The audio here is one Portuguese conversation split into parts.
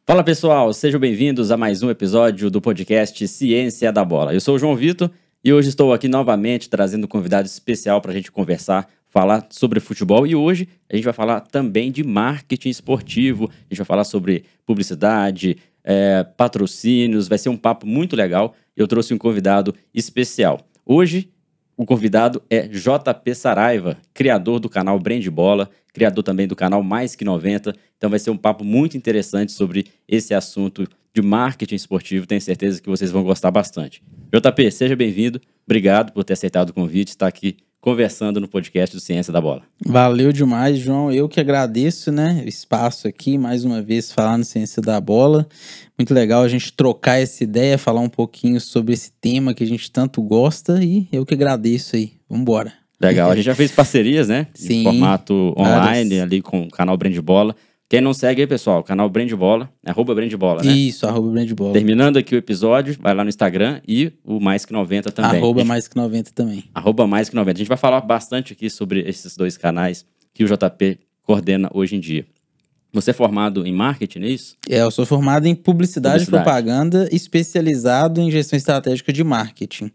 Fala pessoal, sejam bem-vindos a mais um episódio do podcast Ciência da Bola. Eu sou o João Vitor e hoje estou aqui novamente trazendo um convidado especial para a gente conversar, falar sobre futebol, e hoje a gente vai falar também de marketing esportivo, a gente vai falar sobre publicidade, patrocínios, vai ser um papo muito legal. Eu trouxe um convidado especial. Hoje o convidado é JP Saraiva, criador do canal Brand Bola, criador também do canal Mais Que 90. Então vai ser um papo muito interessante sobre esse assunto de marketing esportivo. Tenho certeza que vocês vão gostar bastante. JP, seja bem-vindo. Obrigado por ter aceitado o convite, estar aqui conversando no podcast do Ciência da Bola. Valeu demais, João. Eu que agradeço, o espaço aqui, mais uma vez, falar no Ciência da Bola. Muito legal a gente trocar essa ideia, falar um pouquinho sobre esse tema que a gente tanto gosta, e eu que agradeço aí. Vambora. Legal, a gente já fez parcerias, né? Sim. Em formato online, Várias. ali com o canal Brand Bola. Quem não segue aí, pessoal, o canal Brand Bola, @BrandBola, né? Isso, @BrandBola. Terminando aqui o episódio, vai lá no Instagram e o Mais Que 90 também. Mais que 90 também. @Mais Que 90. A gente vai falar bastante aqui sobre esses dois canais que o JP coordena hoje em dia. Você é formado em marketing, não é isso? Eu sou formado em publicidade e propaganda, especializado em gestão estratégica de marketing.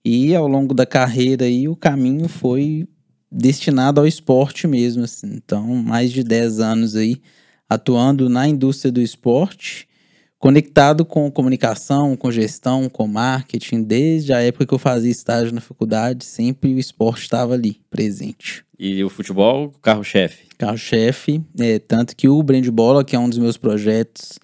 E ao longo da carreira aí, o caminho foi destinado ao esporte mesmo, assim. Então, mais de 10 anos aí, atuando na indústria do esporte, conectado com comunicação, com gestão, com marketing. Desde a época que eu fazia estágio na faculdade, sempre o esporte estava ali, presente. E o futebol, carro-chefe? Carro-chefe, tanto que o Brand Bola, que é um dos meus projetos,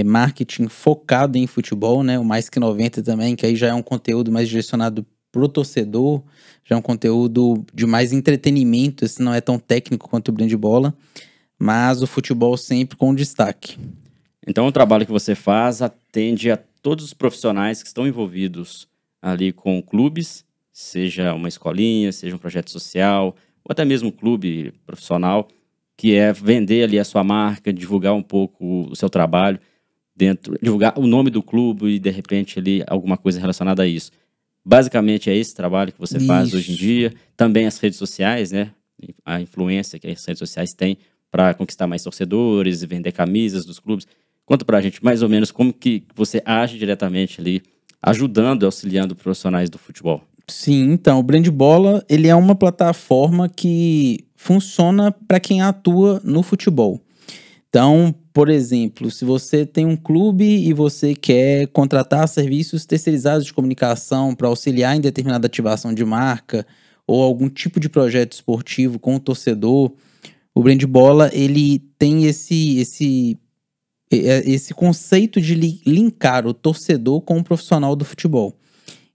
marketing focado em futebol, né? O Mais Que 90 também, que aí já é um conteúdo mais direcionado pro torcedor, já é um conteúdo de mais entretenimento, esse não é tão técnico quanto o Brand Bola, mas o futebol sempre com destaque. Então o trabalho que você faz atende a todos os profissionais que estão envolvidos ali com clubes, seja uma escolinha, seja um projeto social, ou até mesmo um clube profissional, que é vender ali a sua marca, divulgar um pouco o seu trabalho, divulgar o nome do clube e, de repente, ali alguma coisa relacionada a isso. Basicamente, é esse trabalho que você faz hoje em dia. Também as redes sociais, né? A influência que as redes sociais têm para conquistar mais torcedores e vender camisas dos clubes. Conta pra gente, mais ou menos, como que você age diretamente ali, ajudando e auxiliando profissionais do futebol. Sim, então, o Brand Bola, ele é uma plataforma que funciona para quem atua no futebol. Então, por exemplo, se você tem um clube e você quer contratar serviços terceirizados de comunicação para auxiliar em determinada ativação de marca ou algum tipo de projeto esportivo com o torcedor, o Brand Bola, ele tem esse conceito de linkar o torcedor com o profissional do futebol.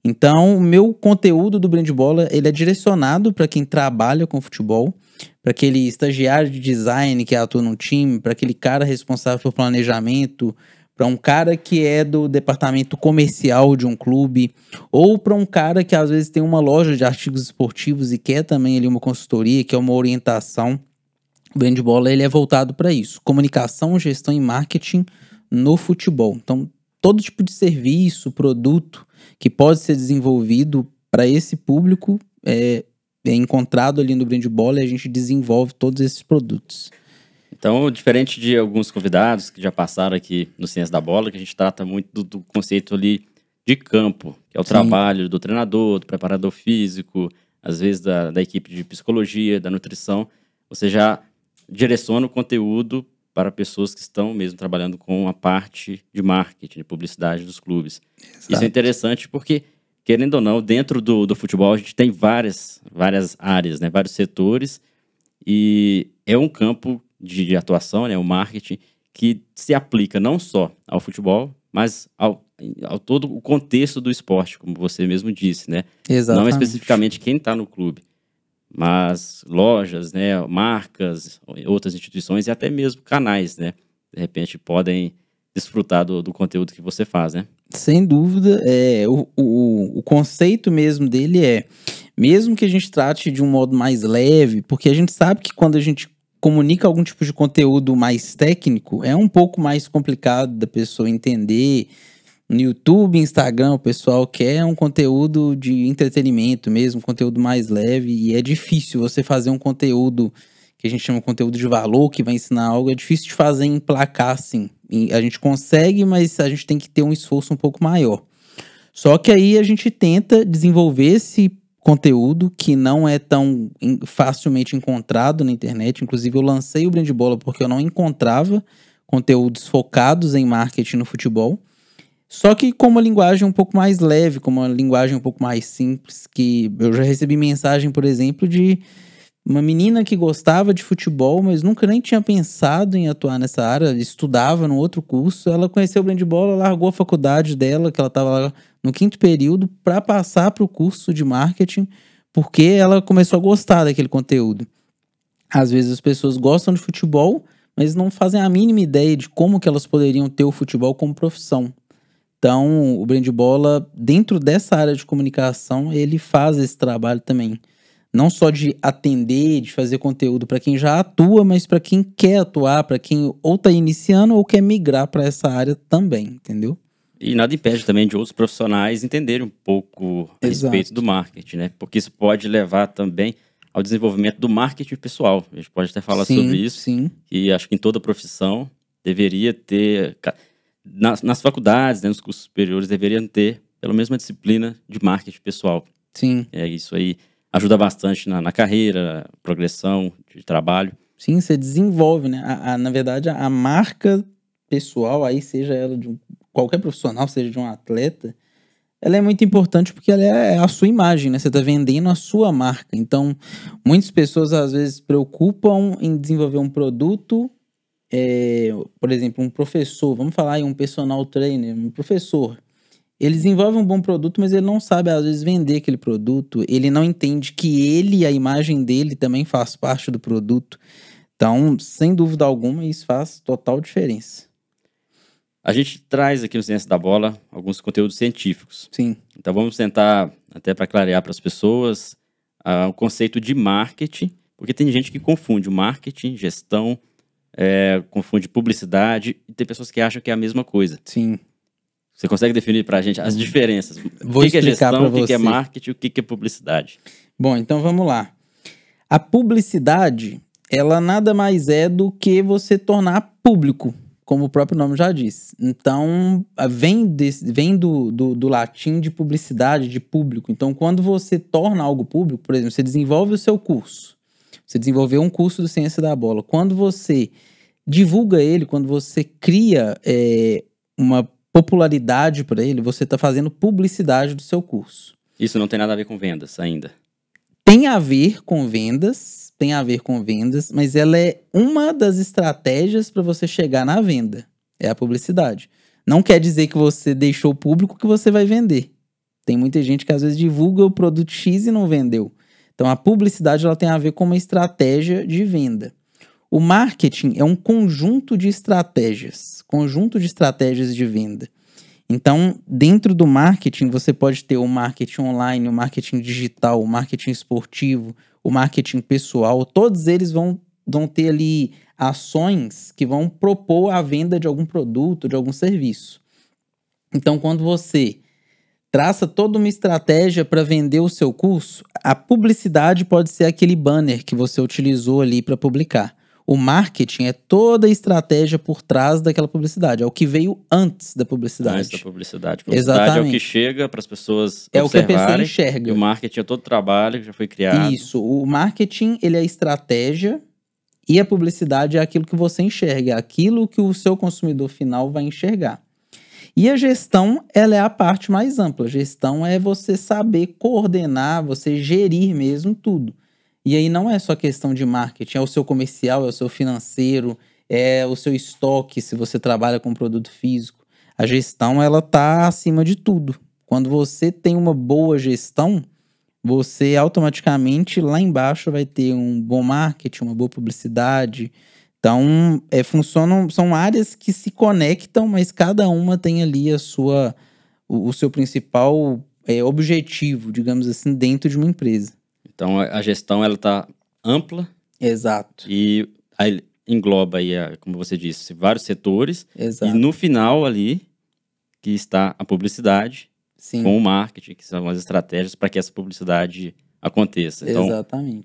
Então, o meu conteúdo do Brand Bola, ele é direcionado para quem trabalha com futebol, para aquele estagiário de design que atua num time, para aquele cara responsável por planejamento, para um cara que é do departamento comercial de um clube, ou para um cara que às vezes tem uma loja de artigos esportivos e quer também ali uma consultoria, quer uma orientação. O Brand Bola, ele é voltado para isso, comunicação, gestão e marketing no futebol. Então, todo tipo de serviço, produto que pode ser desenvolvido para esse público é encontrado ali no Brand Bola, e a gente desenvolve todos esses produtos. Então, diferente de alguns convidados que já passaram aqui no Ciência da Bola, que a gente trata muito do conceito ali de campo, que é o trabalho do treinador, do preparador físico, às vezes da equipe de psicologia, da nutrição, você já direciona o conteúdo para pessoas que estão mesmo trabalhando com a parte de marketing, de publicidade dos clubes. Exato. Isso é interessante porque, querendo ou não, dentro do futebol a gente tem várias áreas, né, vários setores, e é um campo de atuação, né, o marketing, que se aplica não só ao futebol, mas ao todo o contexto do esporte, como você mesmo disse, né? Exatamente. Não especificamente quem está no clube, mas lojas, né, marcas, outras instituições e até mesmo canais, né? De repente podem desfrutar do conteúdo que você faz, né? Sem dúvida, o conceito mesmo dele mesmo que a gente trate de um modo mais leve, porque a gente sabe que quando a gente comunica algum tipo de conteúdo mais técnico, é um pouco mais complicado da pessoa entender. No YouTube, Instagram, o pessoal quer um conteúdo de entretenimento mesmo, um conteúdo mais leve, e é difícil você fazer um conteúdo que a gente chama de conteúdo de valor, que vai ensinar algo, é difícil de fazer em placar, assim. E a gente consegue, mas a gente tem que ter um esforço um pouco maior. Só que aí a gente tenta desenvolver esse conteúdo que não é tão facilmente encontrado na internet. Inclusive, eu lancei o Brand Bola porque eu não encontrava conteúdos focados em marketing no futebol. Só que com uma linguagem um pouco mais leve, com uma linguagem um pouco mais simples, que eu já recebi mensagem, por exemplo, de uma menina que gostava de futebol, mas nunca nem tinha pensado em atuar nessa área, estudava no outro curso, ela conheceu o Brand Bola, largou a faculdade dela, que ela estava lá no 5º período, para passar para o curso de marketing, porque ela começou a gostar daquele conteúdo. Às vezes as pessoas gostam de futebol, mas não fazem a mínima ideia de como que elas poderiam ter o futebol como profissão. Então, o Brand Bola, dentro dessa área de comunicação, ele faz esse trabalho também. Não só de atender, de fazer conteúdo para quem já atua, mas para quem quer atuar, para quem ou está iniciando ou quer migrar para essa área também, entendeu? E nada impede também de outros profissionais entenderem um pouco a respeito do marketing, né? Porque isso pode levar também ao desenvolvimento do marketing pessoal. A gente pode até falar sobre isso. Sim. E acho que em toda profissão deveria ter... Nas faculdades, né, nos cursos superiores, deveriam ter pelo menos uma disciplina de marketing pessoal. Sim. Isso aí ajuda bastante na carreira, progressão de trabalho. Sim, você desenvolve, né? Na verdade, a marca pessoal, aí seja ela de qualquer profissional, seja de um atleta, ela é muito importante porque ela é a sua imagem, né? Você está vendendo a sua marca. Então, muitas pessoas às vezes se preocupam em desenvolver um produto, por exemplo, um professor, vamos falar aí um personal trainer, um professor. Ele desenvolve um bom produto, mas ele não sabe, às vezes, vender aquele produto. Ele não entende que ele, a imagem dele, também faz parte do produto. Então, sem dúvida alguma, isso faz total diferença. A gente traz aqui no Ciência da Bola alguns conteúdos científicos. Sim. Então, vamos tentar, até para clarear para as pessoas, o conceito de marketing, porque tem gente que confunde o marketing, gestão, confunde publicidade, e tem pessoas que acham que é a mesma coisa. Sim. Você consegue definir para a gente as diferenças? Vou o que é gestão, o que é marketing, o que é publicidade? Bom, então vamos lá. A publicidade, ela nada mais é do que você tornar público, como o próprio nome já diz. Então, vem do latim de publicidade, de público. Então, quando você torna algo público, por exemplo, você desenvolve o seu curso. Você desenvolveu um curso do Ciência da Bola. Quando você divulga ele, quando você cria uma popularidade para ele, você está fazendo publicidade do seu curso. Isso não tem nada a ver com vendas ainda? Tem a ver com vendas, mas ela é uma das estratégias para você chegar na venda. É a publicidade. Não quer dizer que você deixou público que você vai vender. Tem muita gente que às vezes divulga o produto X e não vendeu. Então a publicidade ela tem a ver com uma estratégia de venda. O marketing é um conjunto de estratégias de venda. Então, dentro do marketing, você pode ter o marketing online, o marketing digital, o marketing esportivo, o marketing pessoal. Todos eles vão ter ali ações que vão propor a venda de algum produto, de algum serviço. Então, quando você traça toda uma estratégia para vender o seu curso, a publicidade pode ser aquele banner que você utilizou ali para publicar. O marketing é toda a estratégia por trás daquela publicidade. É o que veio antes da publicidade. Antes da publicidade. Publicidade Exatamente. É o que chega para as pessoas observarem. É o que a pessoa enxerga. E o marketing é todo o trabalho que já foi criado. Isso. O marketing, ele é a estratégia e a publicidade é aquilo que você enxerga. É aquilo que o seu consumidor final vai enxergar. E a gestão, ela é a parte mais ampla. A gestão é você saber coordenar, você gerir mesmo tudo. E aí não é só questão de marketing, é o seu comercial, é o seu financeiro, é o seu estoque, se você trabalha com produto físico. A gestão, ela tá acima de tudo. Quando você tem uma boa gestão, você automaticamente lá embaixo vai ter um bom marketing, uma boa publicidade. Então, são áreas que se conectam, mas cada uma tem ali o seu principal objetivo, digamos assim, dentro de uma empresa. Então, a gestão, ela está ampla. Exato. E aí engloba aí, como você disse, vários setores. Exato. E no final ali, que está a publicidade. Sim. Com o marketing, que são as estratégias para que essa publicidade aconteça. Então, Exatamente.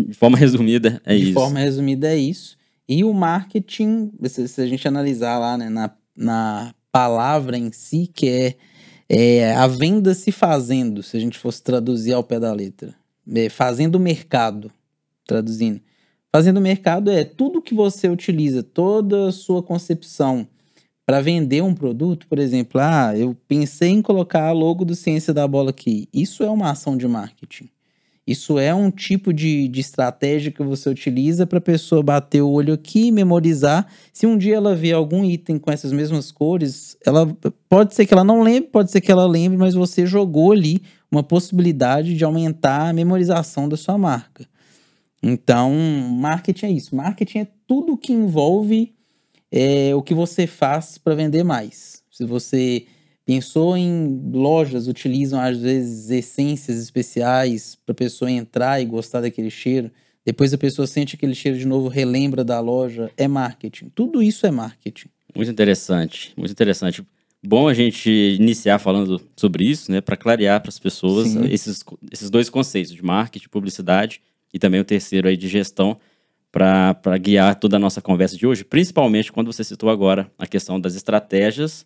de forma resumida, é isso. De forma resumida, é isso. E o marketing, se a gente analisar lá, né, na palavra em si, que é a venda se fazendo, se a gente fosse traduzir ao pé da letra. Fazendo mercado, traduzindo. Fazendo mercado é tudo que você utiliza, toda a sua concepção para vender um produto. Por exemplo, eu pensei em colocar a logo do Ciência da Bola aqui. Isso é uma ação de marketing. Isso é um tipo de estratégia que você utiliza para a pessoa bater o olho aqui, memorizar. Se um dia ela vê algum item com essas mesmas cores, pode ser que ela não lembre, pode ser que ela lembre, mas você jogou ali uma possibilidade de aumentar a memorização da sua marca. Então, marketing é isso. Marketing é tudo que envolve o que você faz para vender mais. Se você pensou em lojas, utilizam às vezes essências especiais para a pessoa entrar e gostar daquele cheiro. Depois a pessoa sente aquele cheiro de novo, relembra da loja. É marketing. Tudo isso é marketing. Muito interessante, muito interessante. Bom a gente iniciar falando sobre isso, né, para clarear para as pessoas esses dois conceitos de marketing, publicidade e também o terceiro aí de gestão para guiar toda a nossa conversa de hoje, principalmente quando você citou agora a questão das estratégias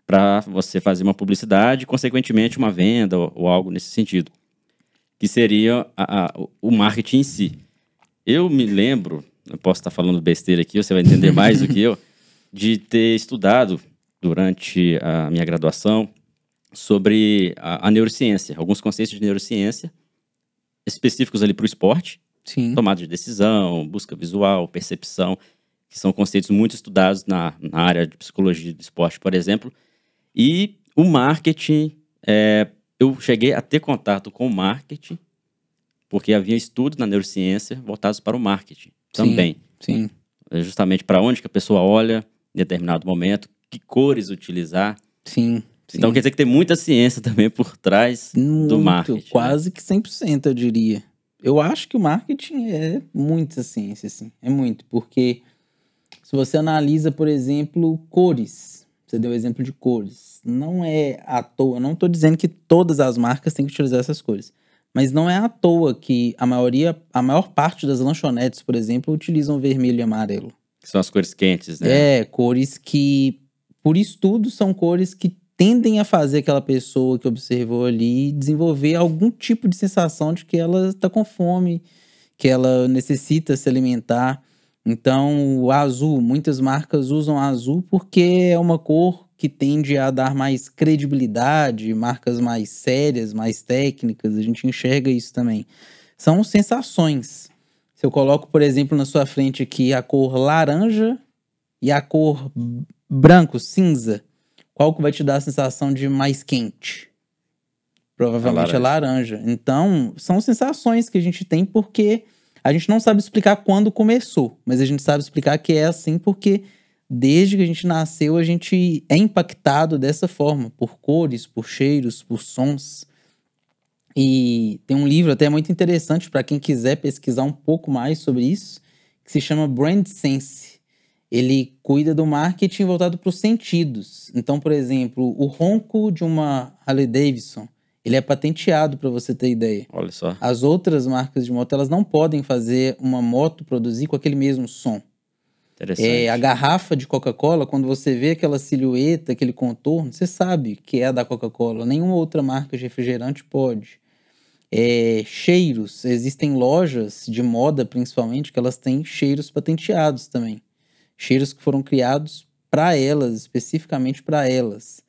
para você fazer uma publicidade, consequentemente uma venda ou algo nesse sentido, que seria o marketing em si. Eu me lembro, eu posso estar falando besteira aqui, você vai entender mais do que eu, de ter estudado durante a minha graduação sobre a neurociência, alguns conceitos de neurociência específicos ali para o esporte, tomada de decisão, busca visual, percepção, que são conceitos muito estudados na área de psicologia do esporte, por exemplo. E o marketing, eu cheguei a ter contato com o marketing, porque havia estudos na neurociência voltados para o marketing também. Sim. Justamente para onde que a pessoa olha em determinado momento, que cores utilizar. Sim. Então quer dizer que tem muita ciência também por trás do marketing. Quase que 100%, eu diria. Eu acho que o marketing é muita ciência, assim. É muito, porque se você analisa, por exemplo, cores, você deu o exemplo de cores, não é à toa, não estou dizendo que todas as marcas têm que utilizar essas cores, mas não é à toa que a maior parte das lanchonetes, por exemplo, utilizam vermelho e amarelo. Que são as cores quentes, né? Cores que, por estudo, são cores que tendem a fazer aquela pessoa que observou ali desenvolver algum tipo de sensação de que ela está com fome, que ela necessita se alimentar. Então, o azul, muitas marcas usam azul porque é uma cor que tende a dar mais credibilidade, marcas mais sérias, mais técnicas, a gente enxerga isso também. São sensações. Se eu coloco, por exemplo, na sua frente aqui a cor laranja e a cor branco, cinza, qual que vai te dar a sensação de mais quente? Provavelmente é laranja. Então, são sensações que a gente tem porque a gente não sabe explicar quando começou, mas a gente sabe explicar que é assim porque desde que a gente nasceu, a gente é impactado dessa forma, por cores, por cheiros, por sons. E tem um livro até muito interessante para quem quiser pesquisar um pouco mais sobre isso, que se chama Brand Sense. Ele cuida do marketing voltado para os sentidos. Então, por exemplo, o ronco de uma Harley Davidson, ele é patenteado, para você ter ideia. Olha só. As outras marcas de moto, elas não podem fazer uma moto produzir com aquele mesmo som. Interessante. A garrafa de Coca-Cola, quando você vê aquela silhueta, aquele contorno, você sabe que é a da Coca-Cola. Nenhuma outra marca de refrigerante pode. Cheiros. Existem lojas de moda, principalmente, que elas têm cheiros patenteados também. Cheiros que foram criados para elas, especificamente para elas.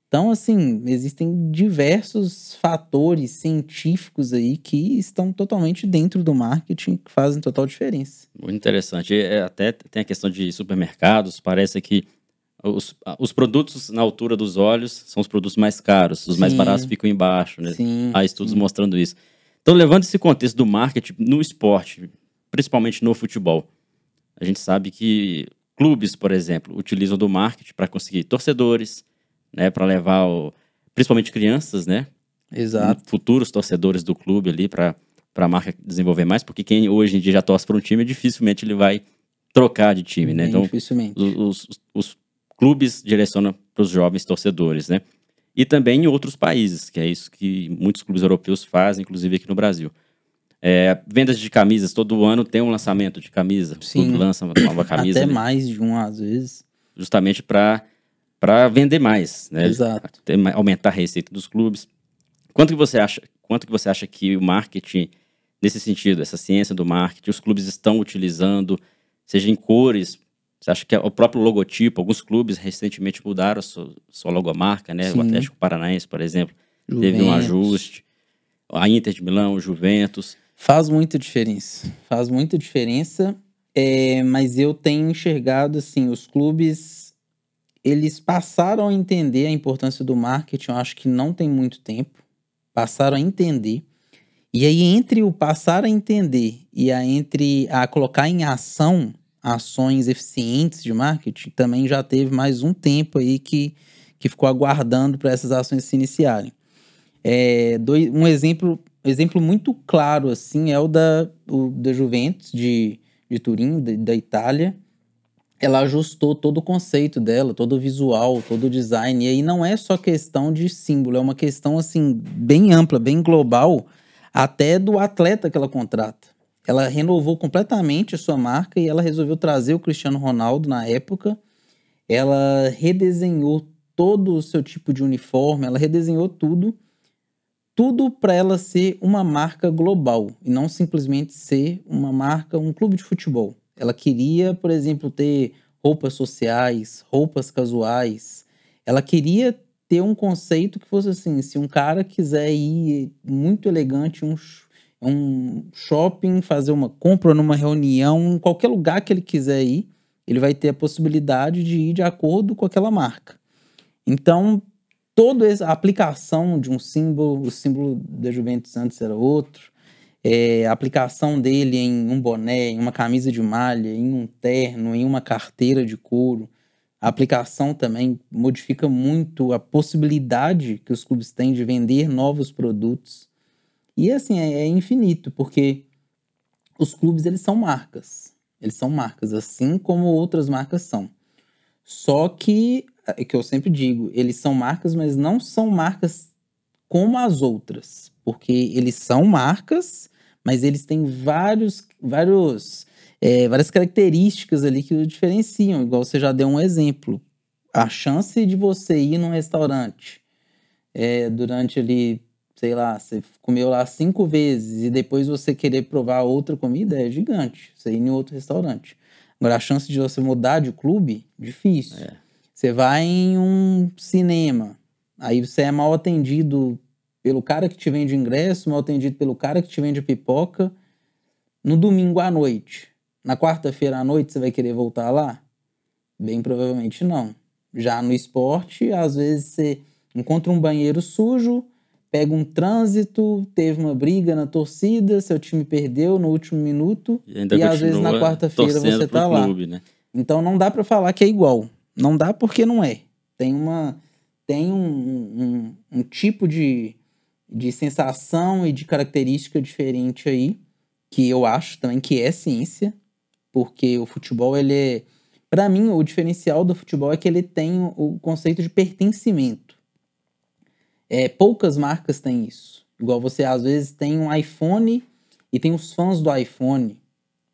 Então, assim, existem diversos fatores científicos aí que estão totalmente dentro do marketing, que fazem total diferença. Muito interessante. Até tem a questão de supermercados, parece que os produtos na altura dos olhos são os produtos mais caros, os mais baratos ficam embaixo, né? Há estudos mostrando isso. Então, levando esse contexto do marketing no esporte, principalmente no futebol, a gente sabe que clubes, por exemplo, utilizam do marketing para conseguir torcedores, né, para levar principalmente crianças, né? Exato. Futuros torcedores do clube ali para a marca desenvolver mais, porque quem hoje em dia já torce para um time, dificilmente ele vai trocar de time, né? Então, dificilmente. Os clubes direcionam para os jovens torcedores, né? e também em outros países, que é isso que muitos clubes europeus fazem, inclusive aqui no Brasil. Vendas de camisas, todo ano tem um lançamento de camisa, o clube Sim. lança uma nova camisa Até ali, mais de um, às vezes. justamente para vender mais, né? Exato. Aumentar a receita dos clubes. Quanto que você acha que o marketing, nesse sentido, essa ciência do marketing, os clubes estão utilizando, seja em cores? Você acha que o próprio logotipo, alguns clubes recentemente mudaram a sua logomarca, né? O Sim. Atlético Paranaense, por exemplo, teve um Juventus. ajuste. A Inter de Milão, o Juventus. Faz muita diferença. Faz muita diferença. Mas eu tenho enxergado, assim, os clubes, eles passaram a entender a importância do marketing, eu acho que não tem muito tempo. Passaram a entender. E aí, entre o passar a entender e entre a colocar em ação ações eficientes de marketing, também já teve mais um tempo aí que ficou aguardando para essas ações se iniciarem. Um exemplo muito claro assim é o da Juventus de Turim, da Itália. Ela ajustou todo o conceito dela, todo o visual, todo o design. E aí não é só questão de símbolo, é uma questão assim bem ampla, bem global, até do atleta que ela contrata. Ela renovou completamente a sua marca e ela resolveu trazer o Cristiano Ronaldo na época. Ela redesenhou todo o seu tipo de uniforme, ela redesenhou tudo para ela ser uma marca global e não simplesmente ser uma marca, um clube de futebol. Ela queria, por exemplo, ter roupas sociais, roupas casuais. Ela queria ter um conceito que fosse assim, se um cara quiser ir muito elegante, um shopping, fazer uma compra numa reunião, em qualquer lugar que ele quiser ir, ele vai ter a possibilidade de ir de acordo com aquela marca. Então, a aplicação de um símbolo, o símbolo da Juventus antes era outro, a aplicação dele em um boné, em uma camisa de malha, em um terno, em uma carteira de couro, a aplicação também modifica muito a possibilidade que os clubes têm de vender novos produtos. E assim, é infinito, porque os clubes, eles são marcas. Eles são marcas, assim como outras marcas são. Só que eu sempre digo, eles são marcas, mas não são marcas como as outras. Porque eles são marcas, mas eles têm várias características ali que o diferenciam. Igual você já deu um exemplo. A chance de você ir num restaurante durante ali, sei lá, você comeu lá 5 vezes e depois você querer provar outra comida é gigante. Você ir em outro restaurante. Agora, a chance de você mudar de clube, difícil. Você vai em um cinema, aí você é mal atendido pelo cara que te vende ingresso, mal atendido pelo cara que te vende pipoca, no domingo à noite. Na quarta-feira à noite você vai querer voltar lá? Bem provavelmente não. Já no esporte, às vezes você encontra um banheiro sujo, pega um trânsito, teve uma briga na torcida, seu time perdeu no último minuto e às vezes na quarta-feira você tá lá. Clube, né? Então não dá para falar que é igual. Não dá porque não é. Tem um tipo de sensação e de característica diferente aí, que eu acho também que é ciência, porque o futebol, ele é... Para mim, o diferencial do futebol é que ele tem o conceito de pertencimento. Poucas marcas têm isso. Igual você, às vezes, tem um iPhone e tem os fãs do iPhone.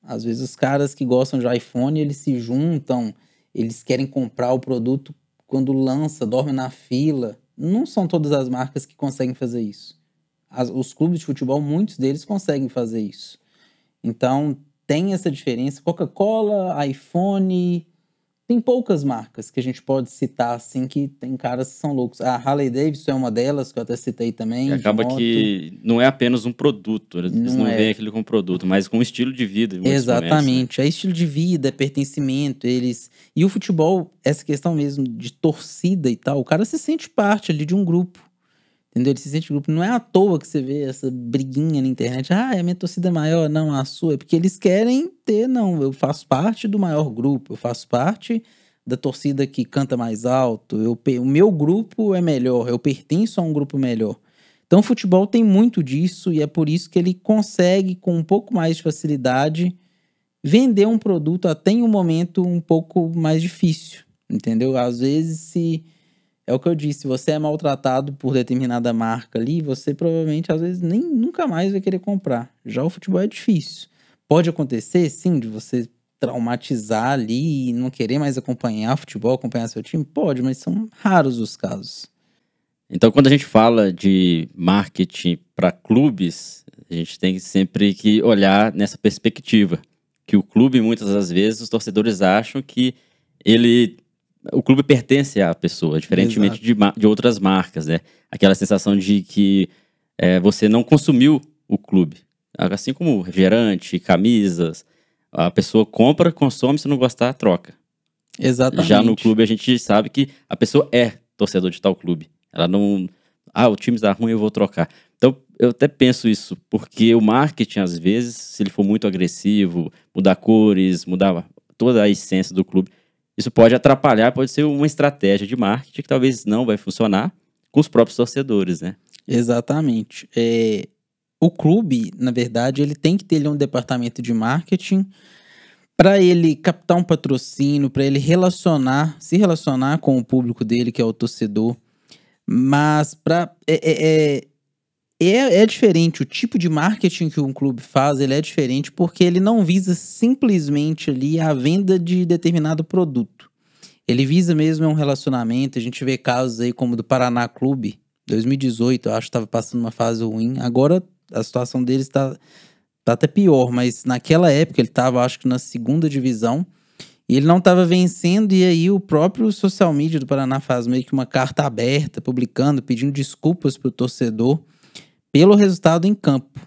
Às vezes, os caras que gostam de iPhone, eles se juntam, eles querem comprar o produto quando lança, dormem na fila. Não são todas as marcas que conseguem fazer isso. Os clubes de futebol, muitos deles conseguem fazer isso. Então, tem essa diferença. Coca-Cola, iPhone... Tem poucas marcas que a gente pode citar, assim, que tem caras que são loucos. A Harley-Davidson é uma delas, que eu até citei também. E acaba que não é apenas um produto, eles não veem aquilo como produto, mas com um estilo de vida. Exatamente, é estilo de vida, é pertencimento, E o futebol, essa questão mesmo de torcida e tal, o cara se sente parte ali de um grupo, entendeu? Ele se sente grupo. Não é à toa que você vê essa briguinha na internet. A minha torcida é maior, não, a sua. É porque eles querem ter, não, eu faço parte do maior grupo, eu faço parte da torcida que canta mais alto, o meu grupo é melhor, eu pertenço a um grupo melhor. Então o futebol tem muito disso e é por isso que ele consegue, com um pouco mais de facilidade, vender um produto até em um momento um pouco mais difícil, entendeu? Às vezes, É o que eu disse, se você é maltratado por determinada marca ali, você provavelmente, às vezes, nem nunca mais vai querer comprar. Já o futebol é difícil. Pode acontecer, sim, de você traumatizar ali e não querer mais acompanhar futebol, acompanhar seu time? Pode, mas são raros os casos. Então, quando a gente fala de marketing para clubes, a gente tem sempre que olhar nessa perspectiva. Que o clube, muitas das vezes, os torcedores acham que o clube pertence à pessoa, diferentemente de outras marcas, né? Aquela sensação de que você não consumiu o clube. Assim como refrigerante, camisas, a pessoa compra, consome, se não gostar, troca. Exatamente. Já no clube a gente sabe que a pessoa é torcedor de tal clube. Ela não... o time tá ruim, eu vou trocar. Então, eu até penso isso, porque o marketing, às vezes, se ele for muito agressivo, mudar cores, mudar toda a essência do clube, isso pode atrapalhar, pode ser uma estratégia de marketing que talvez não vai funcionar com os próprios torcedores, né? Exatamente. O clube, na verdade, ele tem que ter ali um departamento de marketing para ele captar um patrocínio, para ele se relacionar com o público dele, que é o torcedor. Mas é diferente, o tipo de marketing que um clube faz, ele é diferente porque ele não visa simplesmente ali a venda de determinado produto. Ele visa mesmo um relacionamento. A gente vê casos aí como do Paraná Clube, 2018, eu acho que estava passando uma fase ruim. Agora a situação deles tá até pior, mas naquela época ele estava, acho que na segunda divisão, e ele não estava vencendo, e aí o próprio social media do Paraná faz meio que uma carta aberta, publicando, pedindo desculpas pro torcedor pelo resultado em campo.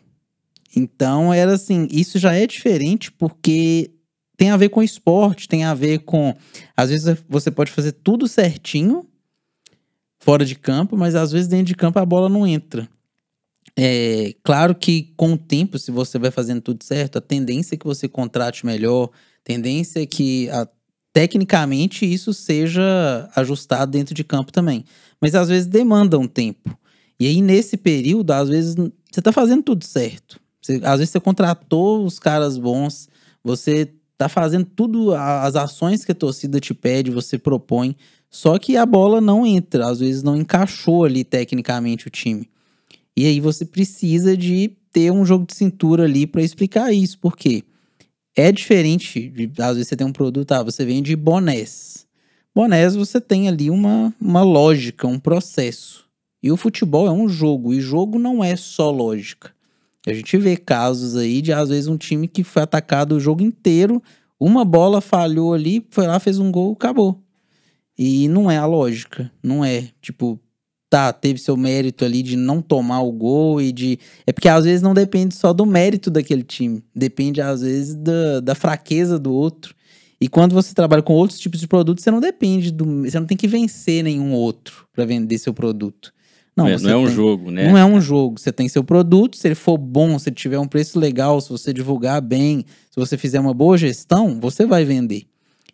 Então era assim, isso já é diferente porque tem a ver com esporte, tem a ver com... Às vezes você pode fazer tudo certinho fora de campo, mas às vezes dentro de campo a bola não entra. Claro que com o tempo, se você vai fazendo tudo certo, a tendência é que você contrate melhor, tendência é que tecnicamente isso seja ajustado dentro de campo também. Mas às vezes demanda um tempo. E aí nesse período, às vezes você tá fazendo tudo certo. Às vezes você contratou os caras bons, você tá fazendo tudo, as ações que a torcida te pede, você propõe, só que a bola não entra, às vezes não encaixou ali tecnicamente o time. E aí você precisa de ter um jogo de cintura ali para explicar isso, porque é diferente, às vezes você tem um produto, você vende bonés. Bonés você tem ali uma lógica, um processo. E o futebol é um jogo, e jogo não é só lógica. A gente vê casos aí de, às vezes, um time que foi atacado o jogo inteiro, uma bola falhou ali, foi lá, fez um gol, acabou. E não é a lógica, não é, tipo, teve seu mérito ali de não tomar o gol e de... É porque às vezes não depende só do mérito daquele time, depende às vezes da fraqueza do outro. E quando você trabalha com outros tipos de produtos, você não depende você não tem que vencer nenhum outro para vender seu produto. Não é um jogo, né? Não é um jogo. Você tem seu produto, se ele for bom, se ele tiver um preço legal, se você divulgar bem, se você fizer uma boa gestão, você vai vender.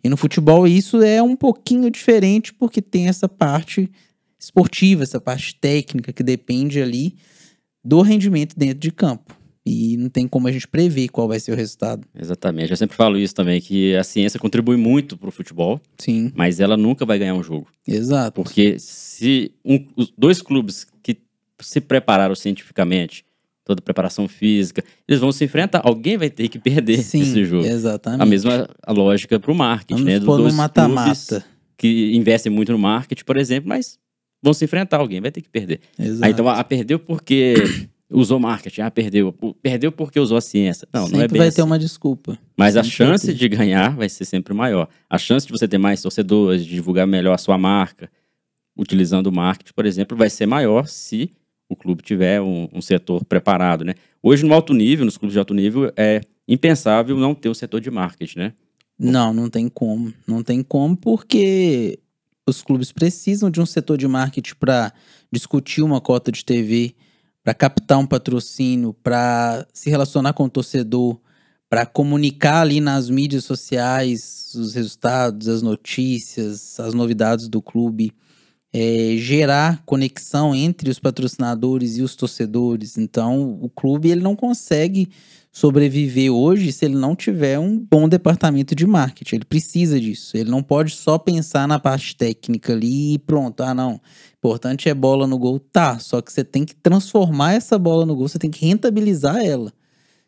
E no futebol isso é um pouquinho diferente porque tem essa parte esportiva, essa parte técnica que depende ali do rendimento dentro de campo. E não tem como a gente prever qual vai ser o resultado. Exatamente. Eu sempre falo isso também, que a ciência contribui muito pro futebol. Sim. Mas ela nunca vai ganhar um jogo. Exato. Porque se os dois clubes que se prepararam cientificamente, toda a preparação física, eles vão se enfrentar, alguém vai ter que perder esse jogo. Exatamente. A mesma lógica pro marketing, Vamos né? supor Dos dois no mata-mata. que investem muito no marketing, por exemplo, mas vão se enfrentar, alguém vai ter que perder. Exato. Então, perdeu porque usou marketing, perdeu porque usou a ciência. Não é bem Sempre vai assim. ter uma desculpa. Mas a Sempre chance de ganhar vai ser sempre maior. A chance de você ter mais torcedores, de divulgar melhor a sua marca, utilizando o marketing, por exemplo, vai ser maior se o clube tiver um setor preparado, né? Hoje, no alto nível, nos clubes de alto nível, é impensável não ter um setor de marketing, né? Não tem como. Não tem como porque os clubes precisam de um setor de marketing para discutir uma cota de TV, para captar um patrocínio, para se relacionar com o torcedor, para comunicar ali nas mídias sociais os resultados, as notícias, as novidades do clube. gerar conexão entre os patrocinadores e os torcedores. Então, o clube ele não consegue sobreviver hoje se ele não tiver um bom departamento de marketing. Ele precisa disso. Ele não pode só pensar na parte técnica ali e pronto. Ah, não. Importante é bola no gol. Tá, só que você tem que transformar essa bola no gol, você tem que rentabilizar ela.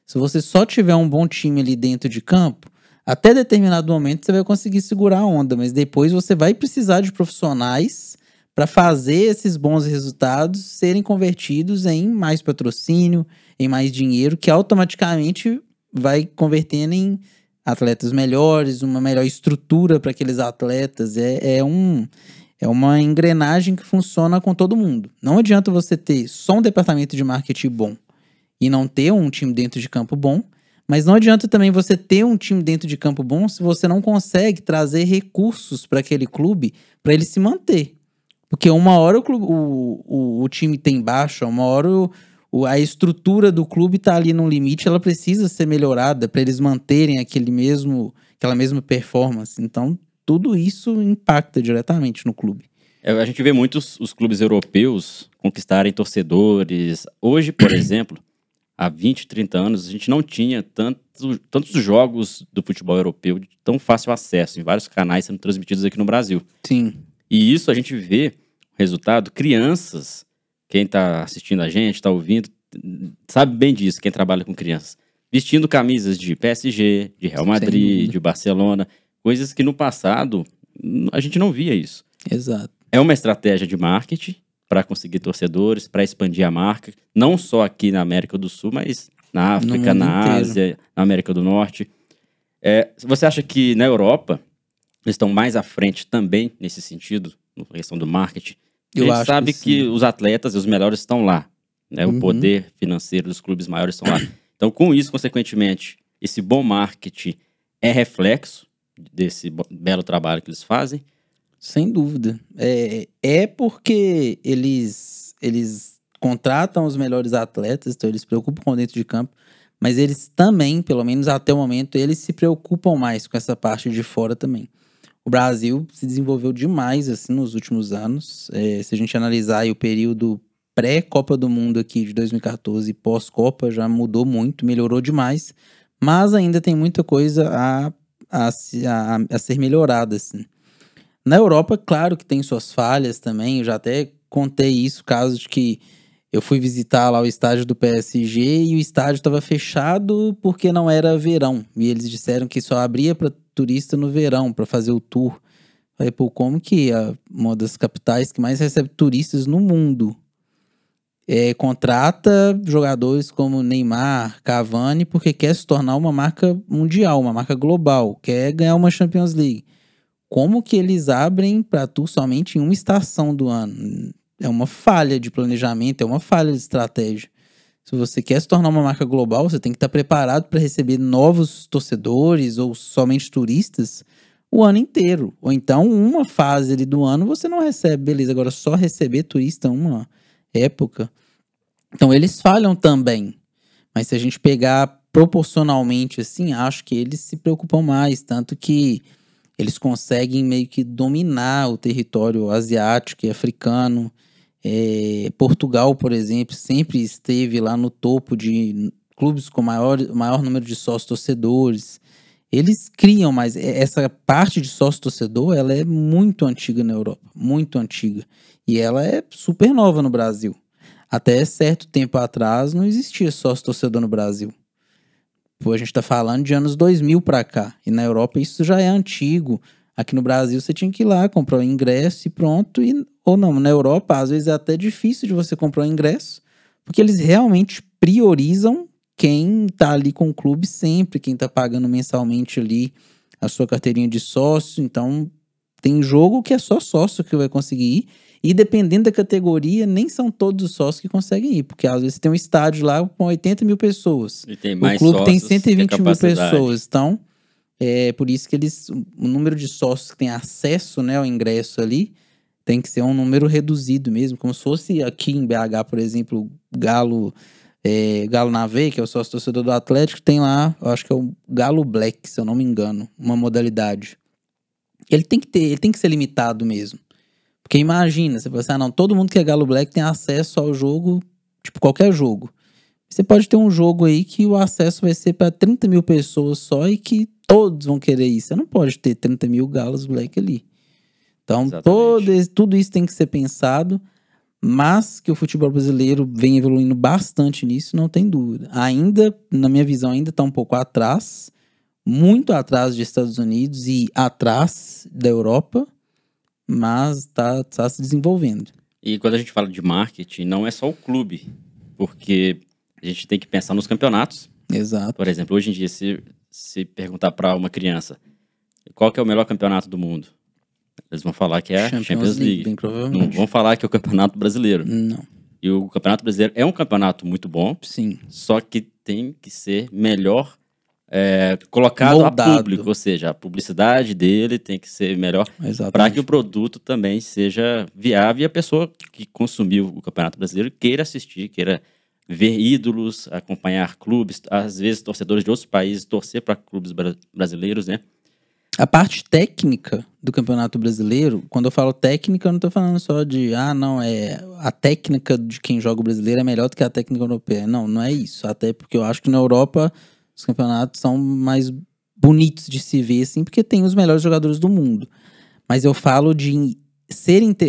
Se você só tiver um bom time ali dentro de campo, até determinado momento você vai conseguir segurar a onda, mas depois você vai precisar de profissionais para fazer esses bons resultados serem convertidos em mais patrocínio, em mais dinheiro, que automaticamente vai convertendo em atletas melhores, uma melhor estrutura para aqueles atletas. É uma engrenagem que funciona com todo mundo. Não adianta você ter só um departamento de marketing bom e não ter um time dentro de campo bom, mas não adianta também você ter um time dentro de campo bom se você não consegue trazer recursos para aquele clube para ele se manter. Porque uma hora o time tem baixa, uma hora a estrutura do clube está ali no limite, ela precisa ser melhorada para eles manterem aquela mesma performance. Então, tudo isso impacta diretamente no clube. A gente vê muitos os clubes europeus conquistarem torcedores. Hoje, por exemplo, há 20, 30 anos, a gente não tinha tantos jogos do futebol europeu de tão fácil acesso, em vários canais sendo transmitidos aqui no Brasil. Sim. E isso a gente vê, resultado, crianças, quem está assistindo a gente, está ouvindo, sabe bem disso, quem trabalha com crianças, vestindo camisas de PSG, de Real Madrid, de Barcelona, coisas que no passado a gente não via isso. Exato. É uma estratégia de marketing para conseguir torcedores, para expandir a marca, não só aqui na América do Sul, mas na África, na Ásia, na América do Norte. Você acha que na Europa eles estão mais à frente também nesse sentido, na questão do marketing? A gente sabe que os atletas, os melhores estão lá, né? O poder financeiro dos clubes maiores estão lá. Então, com isso, consequentemente, esse bom marketing é reflexo desse belo trabalho que eles fazem? Sem dúvida. É porque eles contratam os melhores atletas, então eles se preocupam com dentro de campo, mas eles também, pelo menos até o momento, eles se preocupam mais com essa parte de fora também. O Brasil se desenvolveu demais assim nos últimos anos. Se a gente analisar aí o período pré-Copa do Mundo aqui de 2014 e pós-Copa, já mudou muito, melhorou demais, mas ainda tem muita coisa a ser melhorada, assim. Na Europa, claro que tem suas falhas também, eu já até contei isso, caso de que eu fui visitar lá o estádio do PSG e o estádio estava fechado porque não era verão. E eles disseram que só abria para turista no verão, para fazer o tour. Falei, pô, como que uma das capitais que mais recebe turistas no mundo contrata jogadores como Neymar, Cavani, porque quer se tornar uma marca mundial, uma marca global, quer ganhar uma Champions League. Como que eles abrem para tour somente em uma estação do ano? É uma falha de planejamento, é uma falha de estratégia. Se você quer se tornar uma marca global, você tem que estar preparado para receber novos torcedores ou somente turistas o ano inteiro. Ou então, uma fase ali do ano você não recebe, beleza. Agora, só receber turista uma época. Então, eles falham também. Mas se a gente pegar proporcionalmente assim, acho que eles se preocupam mais. Tanto que eles conseguem meio que dominar o território asiático e africano. Portugal, por exemplo, sempre esteve lá no topo de clubes com maior número de sócios torcedores. Eles criam, mas essa parte de sócio torcedor, ela é muito antiga na Europa, muito antiga. E ela é super nova no Brasil. Até certo tempo atrás não existia sócio torcedor no Brasil. Pô, a gente está falando de anos 2000 para cá. E na Europa isso já é antigo. Aqui no Brasil você tinha que ir lá, comprar o ingresso e pronto. Ou não, na Europa às vezes é até difícil de você comprar o ingresso, porque eles realmente priorizam quem tá ali com o clube sempre, quem tá pagando mensalmente ali a sua carteirinha de sócio. Então tem jogo que é só sócio que vai conseguir ir. E dependendo da categoria, nem são todos os sócios que conseguem ir. Porque às vezes tem um estádio lá com 80 mil pessoas. E tem mais o clube tem sócios 120 mil pessoas. Então, é por isso que o número de sócios que tem acesso, né, ao ingresso ali tem que ser um número reduzido mesmo. Como se fosse aqui em BH, por exemplo, o Galo Nave, que é o sócio torcedor do Atlético, tem lá, eu acho que é o Galo Black, se eu não me engano, uma modalidade. Ele tem que ser limitado mesmo. Porque Porque imagina, você fala assim, não, todo mundo que é Galo Black tem acesso ao jogo, tipo, qualquer jogo. Você pode ter um jogo aí que o acesso vai ser para 30 mil pessoas só e que todos vão querer isso. Você não pode ter 30 mil Galos Black ali. Então, tudo isso tem que ser pensado, mas que o futebol brasileiro vem evoluindo bastante nisso, não tem dúvida. Ainda, na minha visão, ainda está um pouco atrás, muito atrás dos Estados Unidos e atrás da Europa, mas está se desenvolvendo. E quando a gente fala de marketing, não é só o clube, porque a gente tem que pensar nos campeonatos. Exato. Por exemplo, hoje em dia, se perguntar para uma criança qual que é o melhor campeonato do mundo, eles vão falar que é a Champions League. Bem provavelmente. Não vão falar que é o Campeonato Brasileiro. Não. E o Campeonato Brasileiro é um campeonato muito bom, Sim. Só que tem que ser melhor colocado Moldado. a público, ou seja, a publicidade dele tem que ser melhor para que o produto também seja viável e a pessoa que consumiu o Campeonato Brasileiro queira assistir, queira ver ídolos, acompanhar clubes, às vezes torcedores de outros países, torcer para clubes brasileiros, né? A parte técnica do Campeonato Brasileiro, quando eu falo técnica, eu não tô falando só de, a técnica de quem joga o brasileiro é melhor do que a técnica europeia. Não, não é isso. Até porque eu acho que na Europa os campeonatos são mais bonitos de se ver, assim, porque tem os melhores jogadores do mundo. Mas eu falo de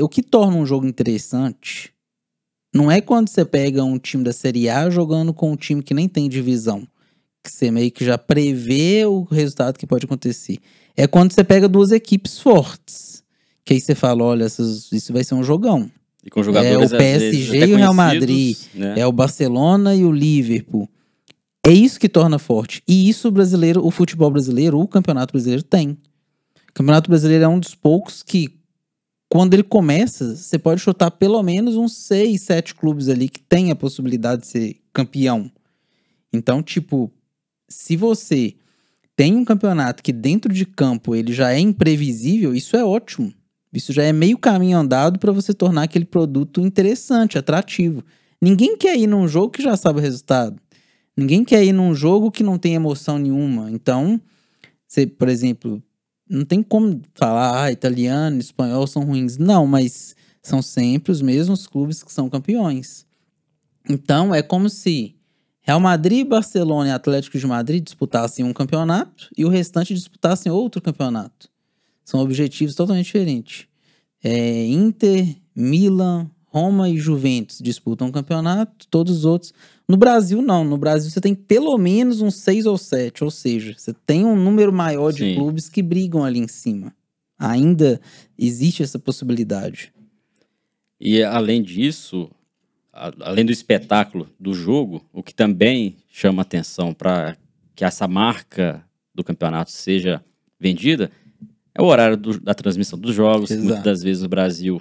o que torna um jogo interessante não é quando você pega um time da Série A jogando com um time que nem tem divisão, que você meio que já prevê o resultado que pode acontecer. É quando você pega duas equipes fortes, que aí você fala, olha, isso vai ser um jogão. E com jogadores, o PSG e o Real Madrid, né? É o Barcelona e o Liverpool. É isso que torna forte. E isso o futebol brasileiro, o Campeonato Brasileiro tem. O Campeonato Brasileiro é um dos poucos que, quando ele começa, você pode chutar pelo menos uns 6, 7 clubes ali que tem a possibilidade de ser campeão. Então, tipo, se você tem um campeonato que dentro de campo ele já é imprevisível, isso é ótimo. Isso já é meio caminho andado para você tornar aquele produto interessante, atrativo. Ninguém quer ir num jogo que já sabe o resultado. Ninguém quer ir num jogo que não tem emoção nenhuma. Então, você, por exemplo, não tem como falar, italiano, espanhol são ruins. Não, mas são sempre os mesmos clubes que são campeões. Então, é como se Real Madrid, Barcelona e Atlético de Madrid disputassem um campeonato e o restante disputassem outro campeonato. São objetivos totalmente diferentes. Inter, Milan, Roma e Juventus disputam um campeonato, todos os outros. No Brasil, não. No Brasil, você tem pelo menos uns 6 ou 7. Ou seja, você tem um número maior de clubes que brigam ali em cima. Ainda existe essa possibilidade. E, além disso, além do espetáculo do jogo, o que também chama atenção para que essa marca do campeonato seja vendida é o horário da transmissão dos jogos. Exato. Muitas das vezes o Brasil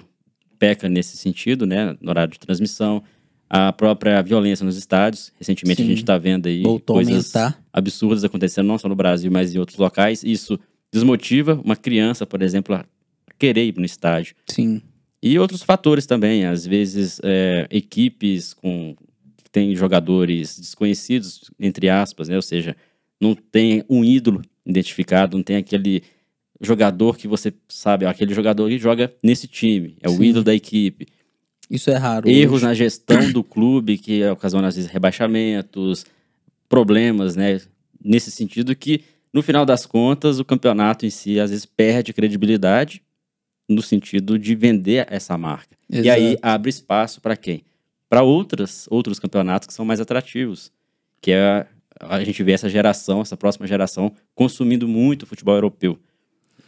peca nesse sentido, né? No horário de transmissão. A própria violência nos estádios. Recentemente a gente está vendo aí coisas absurdas acontecendo, não só no Brasil, mas em outros locais. Isso desmotiva uma criança, por exemplo, a querer ir no estádio. Sim. E outros fatores também. Às vezes, equipes que têm jogadores desconhecidos, entre aspas, né? Ou seja, não tem um ídolo identificado, não tem aquele jogador que você sabe, aquele jogador que joga nesse time, é o ídolo da equipe. Isso é raro. Erros na gestão do clube que ocasionam, às vezes, rebaixamentos, problemas, né? Nesse sentido que, no final das contas, o campeonato em si, às vezes, perde credibilidade no sentido de vender essa marca. Exato. E aí abre espaço para quem? Para outros campeonatos que são mais atrativos, que é a gente vê essa próxima geração consumindo muito futebol europeu.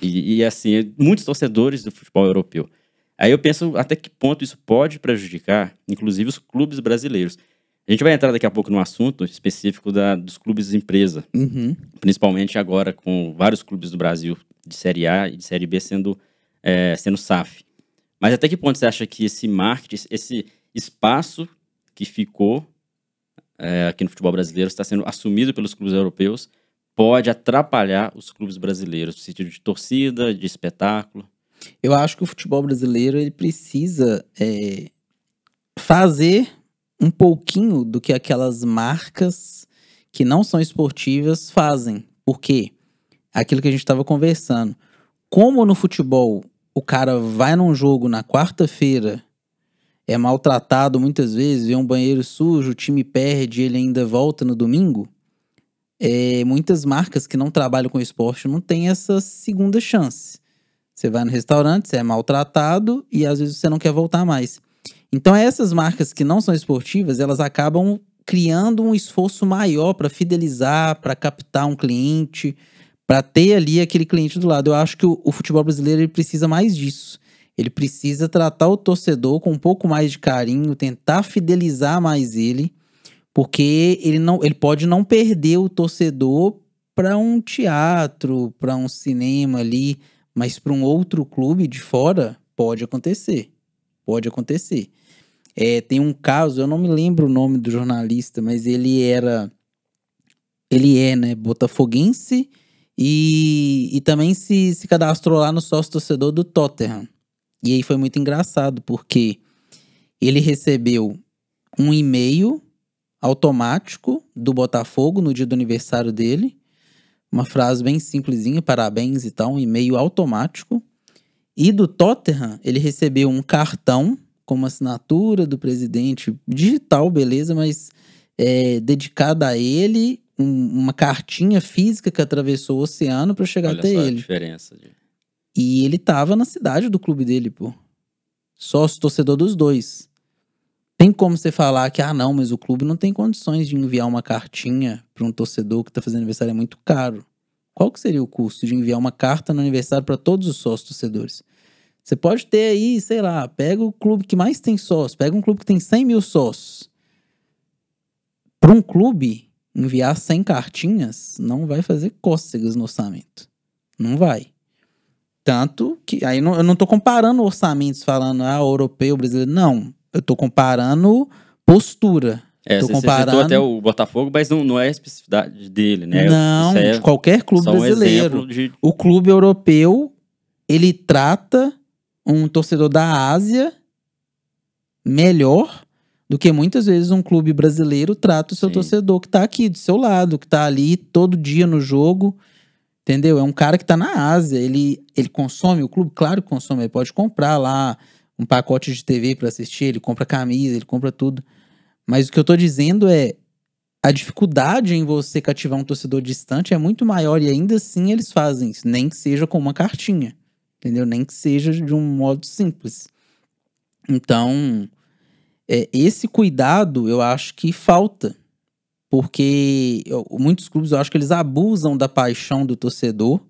E assim, muitos torcedores do futebol europeu. Aí eu penso até que ponto isso pode prejudicar, inclusive, os clubes brasileiros. A gente vai entrar daqui a pouco no assunto específico dos clubes empresa. Uhum. Principalmente agora com vários clubes do Brasil de Série A e de Série B sendo SAF. Mas até que ponto você acha que esse marketing, esse espaço que ficou aqui no futebol brasileiro está sendo assumido pelos clubes europeus pode atrapalhar os clubes brasileiros no sentido de torcida, de espetáculo? Eu acho que o futebol brasileiro ele precisa fazer um pouquinho do que aquelas marcas que não são esportivas fazem. Por quê? Aquilo que a gente estava conversando. Como no futebol o cara vai num jogo na quarta-feira, é maltratado muitas vezes, vê um banheiro sujo, o time perde, ele ainda volta no domingo. Muitas marcas que não trabalham com esporte não têm essa segunda chance. Você vai no restaurante, você é maltratado e às vezes você não quer voltar mais. Então essas marcas que não são esportivas, elas acabam criando um esforço maior para fidelizar, para captar um cliente, para ter ali aquele cliente do lado. Eu acho que o futebol brasileiro ele precisa mais disso. Ele precisa tratar o torcedor com um pouco mais de carinho, tentar fidelizar mais ele, porque ele pode não perder o torcedor para um teatro, para um cinema ali, mas para um outro clube de fora, pode acontecer. Pode acontecer. Tem um caso, eu não me lembro o nome do jornalista, mas ele é, né, botafoguense e também se cadastrou lá no sócio-torcedor do Tottenham. E aí foi muito engraçado, porque ele recebeu um e-mail automático do Botafogo no dia do aniversário dele, uma frase bem simplesinha, parabéns e tal, um e-mail automático. E do Tottenham, ele recebeu um cartão com uma assinatura do presidente, digital, beleza, mas dedicada a ele, uma cartinha física que atravessou o oceano para chegar até ele. Olha só a diferença. E ele tava na cidade do clube dele, pô. Sócio torcedor dos dois. Tem como você falar que, não, mas o clube não tem condições de enviar uma cartinha para um torcedor que tá fazendo aniversário, é muito caro. Qual que seria o custo de enviar uma carta no aniversário para todos os sócios torcedores? Você pode ter aí, sei lá, pega o clube que mais tem sócios, pega um clube que tem 100 mil sócios. Para um clube, enviar 100 cartinhas não vai fazer cócegas no orçamento. Não vai. Tanto que, aí eu não tô comparando orçamentos falando, europeu, brasileiro, não. Eu tô comparando postura. Você citou até o Botafogo, mas não é a especificidade dele, né? Não, de qualquer clube brasileiro. O clube europeu, ele trata um torcedor da Ásia melhor do que muitas vezes um clube brasileiro trata o seu torcedor que tá aqui do seu lado, que tá ali todo dia no jogo. Entendeu? É um cara que tá na Ásia, ele consome o clube? Claro que consome, ele pode comprar lá um pacote de TV pra assistir, ele compra camisa, ele compra tudo. Mas o que eu tô dizendo é, a dificuldade em você cativar um torcedor distante é muito maior e ainda assim eles fazem isso, nem que seja com uma cartinha, entendeu? Nem que seja de um modo simples. Então, esse cuidado eu acho que falta. Porque muitos clubes, eu acho que eles abusam da paixão do torcedor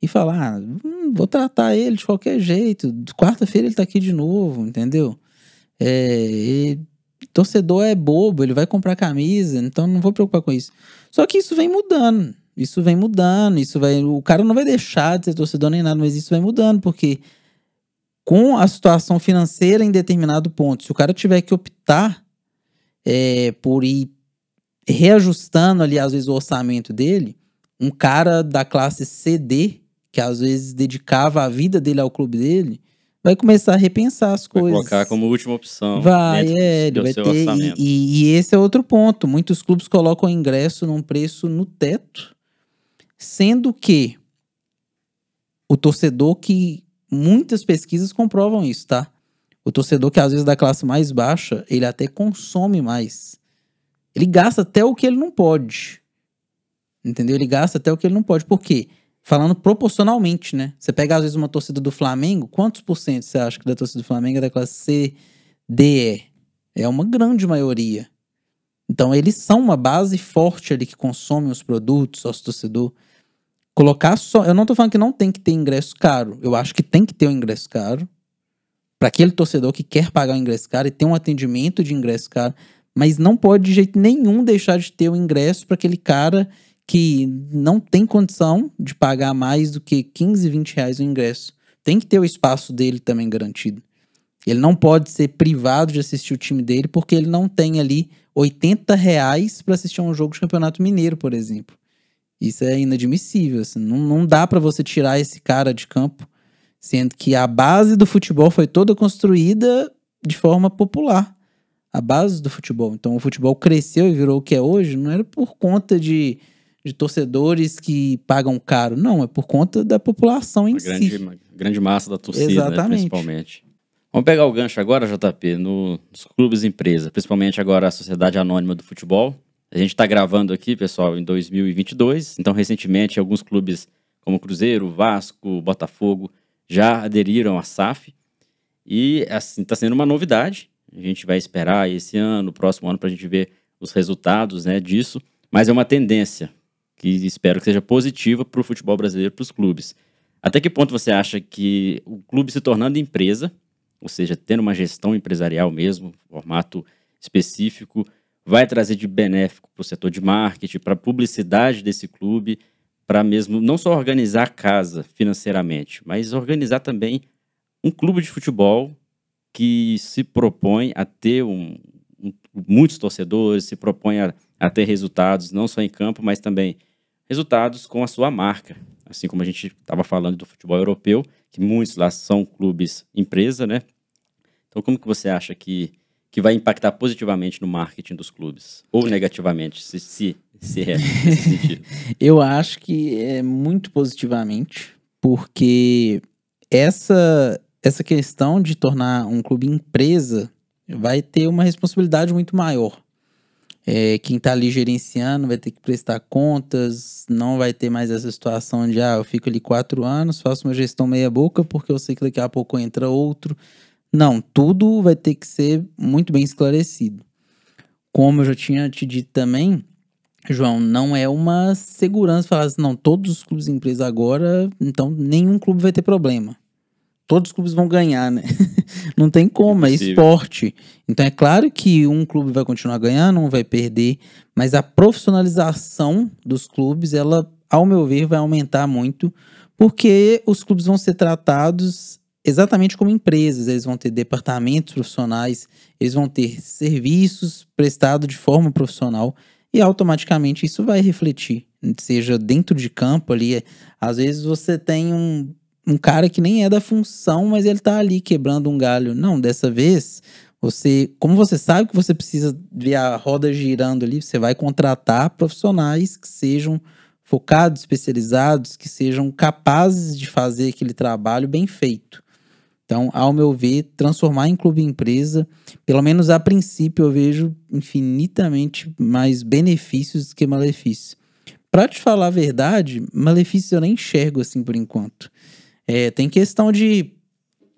e falam, vou tratar ele de qualquer jeito, quarta-feira ele tá aqui de novo, entendeu? Torcedor é bobo, ele vai comprar camisa, então não vou preocupar com isso. Só que isso vem mudando, o cara não vai deixar de ser torcedor nem nada, mas isso vai mudando, porque com a situação financeira em determinado ponto, se o cara tiver que optar por ir reajustando ali, às vezes, o orçamento dele, um cara da classe CD, que às vezes dedicava a vida dele ao clube dele, vai começar a repensar as coisas. Vai colocar como última opção. Ele vai ter. E esse é outro ponto. Muitos clubes colocam o ingresso num preço no teto, sendo que o torcedor que... Muitas pesquisas comprovam isso, tá? O torcedor que às vezes é da classe mais baixa, ele até consome mais. Ele gasta até o que ele não pode. Entendeu? Ele gasta até o que ele não pode. Por quê? Falando proporcionalmente, né? Você pega, às vezes, uma torcida do Flamengo, quantos por cento você acha que da torcida do Flamengo é da classe C, D, E? É uma grande maioria. Então, eles são uma base forte ali que consome os produtos, sócio-torcedor. Colocar só... Eu não tô falando que não tem que ter ingresso caro. Eu acho que tem que ter um ingresso caro. Para aquele torcedor que quer pagar o ingresso caro e ter um atendimento de ingresso caro. Mas não pode de jeito nenhum deixar de ter o ingresso para aquele cara que não tem condição de pagar mais do que 15, 20 reais o ingresso. Tem que ter o espaço dele também garantido. Ele não pode ser privado de assistir o time dele porque ele não tem ali 80 reais para assistir a um jogo de Campeonato Mineiro, por exemplo. Isso é inadmissível. Assim. Não dá para você tirar esse cara de campo, sendo que a base do futebol foi toda construída de forma popular. A base do futebol. Então o futebol cresceu e virou o que é hoje, não era por conta de de torcedores que pagam caro. Não, é por conta da população em si. Uma grande massa da torcida, né, Exatamente. principalmente. Vamos pegar o gancho agora, JP, nos clubes empresa, principalmente agora a Sociedade Anônima do Futebol. A gente está gravando aqui, pessoal, em 2022, então recentemente alguns clubes como Cruzeiro, Vasco, Botafogo já aderiram à SAF e assim está sendo uma novidade. A gente vai esperar esse ano, próximo ano, para a gente ver os resultados, né, disso, mas é uma tendência que espero que seja positiva para o futebol brasileiro, para os clubes. Até que ponto você acha que o clube se tornando empresa, ou seja, tendo uma gestão empresarial mesmo, formato específico, vai trazer de benéfico para o setor de marketing, para a publicidade desse clube, para mesmo não só organizar a casa financeiramente, mas organizar também um clube de futebol que se propõe a ter muitos torcedores, se propõe a ter resultados, não só em campo, mas também resultados com a sua marca. Assim como a gente estava falando do futebol europeu, que muitos lá são clubes empresa, né? Então, como que você acha que vai impactar positivamente no marketing dos clubes? Ou negativamente, se é nesse sentido? Eu acho que é muito positivamente, porque essa questão de tornar um clube empresa vai ter uma responsabilidade muito maior. Quem está ali gerenciando vai ter que prestar contas, não vai ter mais essa situação de eu fico ali 4 anos, faço uma gestão meia boca porque eu sei que daqui a pouco entra outro. Não, tudo vai ter que ser muito bem esclarecido. Como eu já tinha te dito também, João, não é uma segurança falar assim, não, todos os clubes empresa agora, então nenhum clube vai ter problema. Todos os clubes vão ganhar, né? Não tem como, é esporte. Então é claro que um clube vai continuar ganhando, um vai perder, mas a profissionalização dos clubes, ela, ao meu ver, vai aumentar muito, porque os clubes vão ser tratados exatamente como empresas. Eles vão ter departamentos profissionais, eles vão ter serviços prestados de forma profissional e automaticamente isso vai refletir, seja dentro de campo ali. Às vezes você tem um cara que nem é da função, mas ele tá ali quebrando um galho. Não, dessa vez, como você sabe que você precisa ver a roda girando ali, você vai contratar profissionais que sejam focados, especializados, que sejam capazes de fazer aquele trabalho bem feito. Então, ao meu ver, transformar em clube empresa, pelo menos a princípio, eu vejo infinitamente mais benefícios do que malefícios. Pra te falar a verdade, malefícios eu nem enxergo assim por enquanto. Tem questão de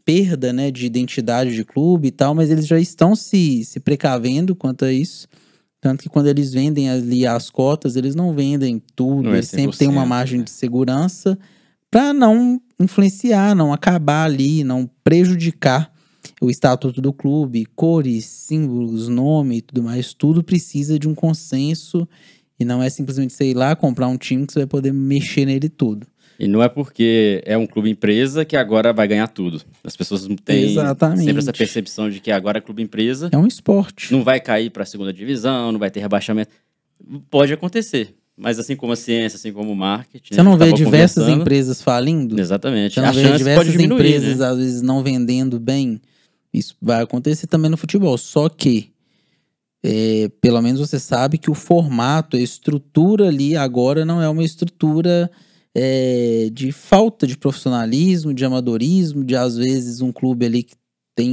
perda, né, de identidade de clube e tal, mas eles já estão se precavendo quanto a isso. Tanto que quando eles vendem ali as cotas, eles não vendem tudo, eles sempre têm uma margem de segurança para não influenciar, não acabar ali, não prejudicar o estatuto do clube, cores, símbolos, nome e tudo mais. Tudo precisa de um consenso e não é simplesmente, sei lá, comprar um time que você vai poder mexer nele tudo. E não é porque é um clube empresa que agora vai ganhar tudo. As pessoas não têm sempre essa percepção de que agora é clube empresa. É um esporte. Não vai cair para a segunda divisão, não vai ter rebaixamento. Pode acontecer. Mas assim como a ciência, assim como o marketing... Você não vê diversas empresas falindo? Exatamente. Você não vê diversas empresas, às vezes, não vendendo bem? Isso vai acontecer também no futebol. Só que, pelo menos você sabe que o formato, a estrutura ali agora não é uma estrutura... de falta de profissionalismo, de amadorismo, de às vezes um clube ali que tem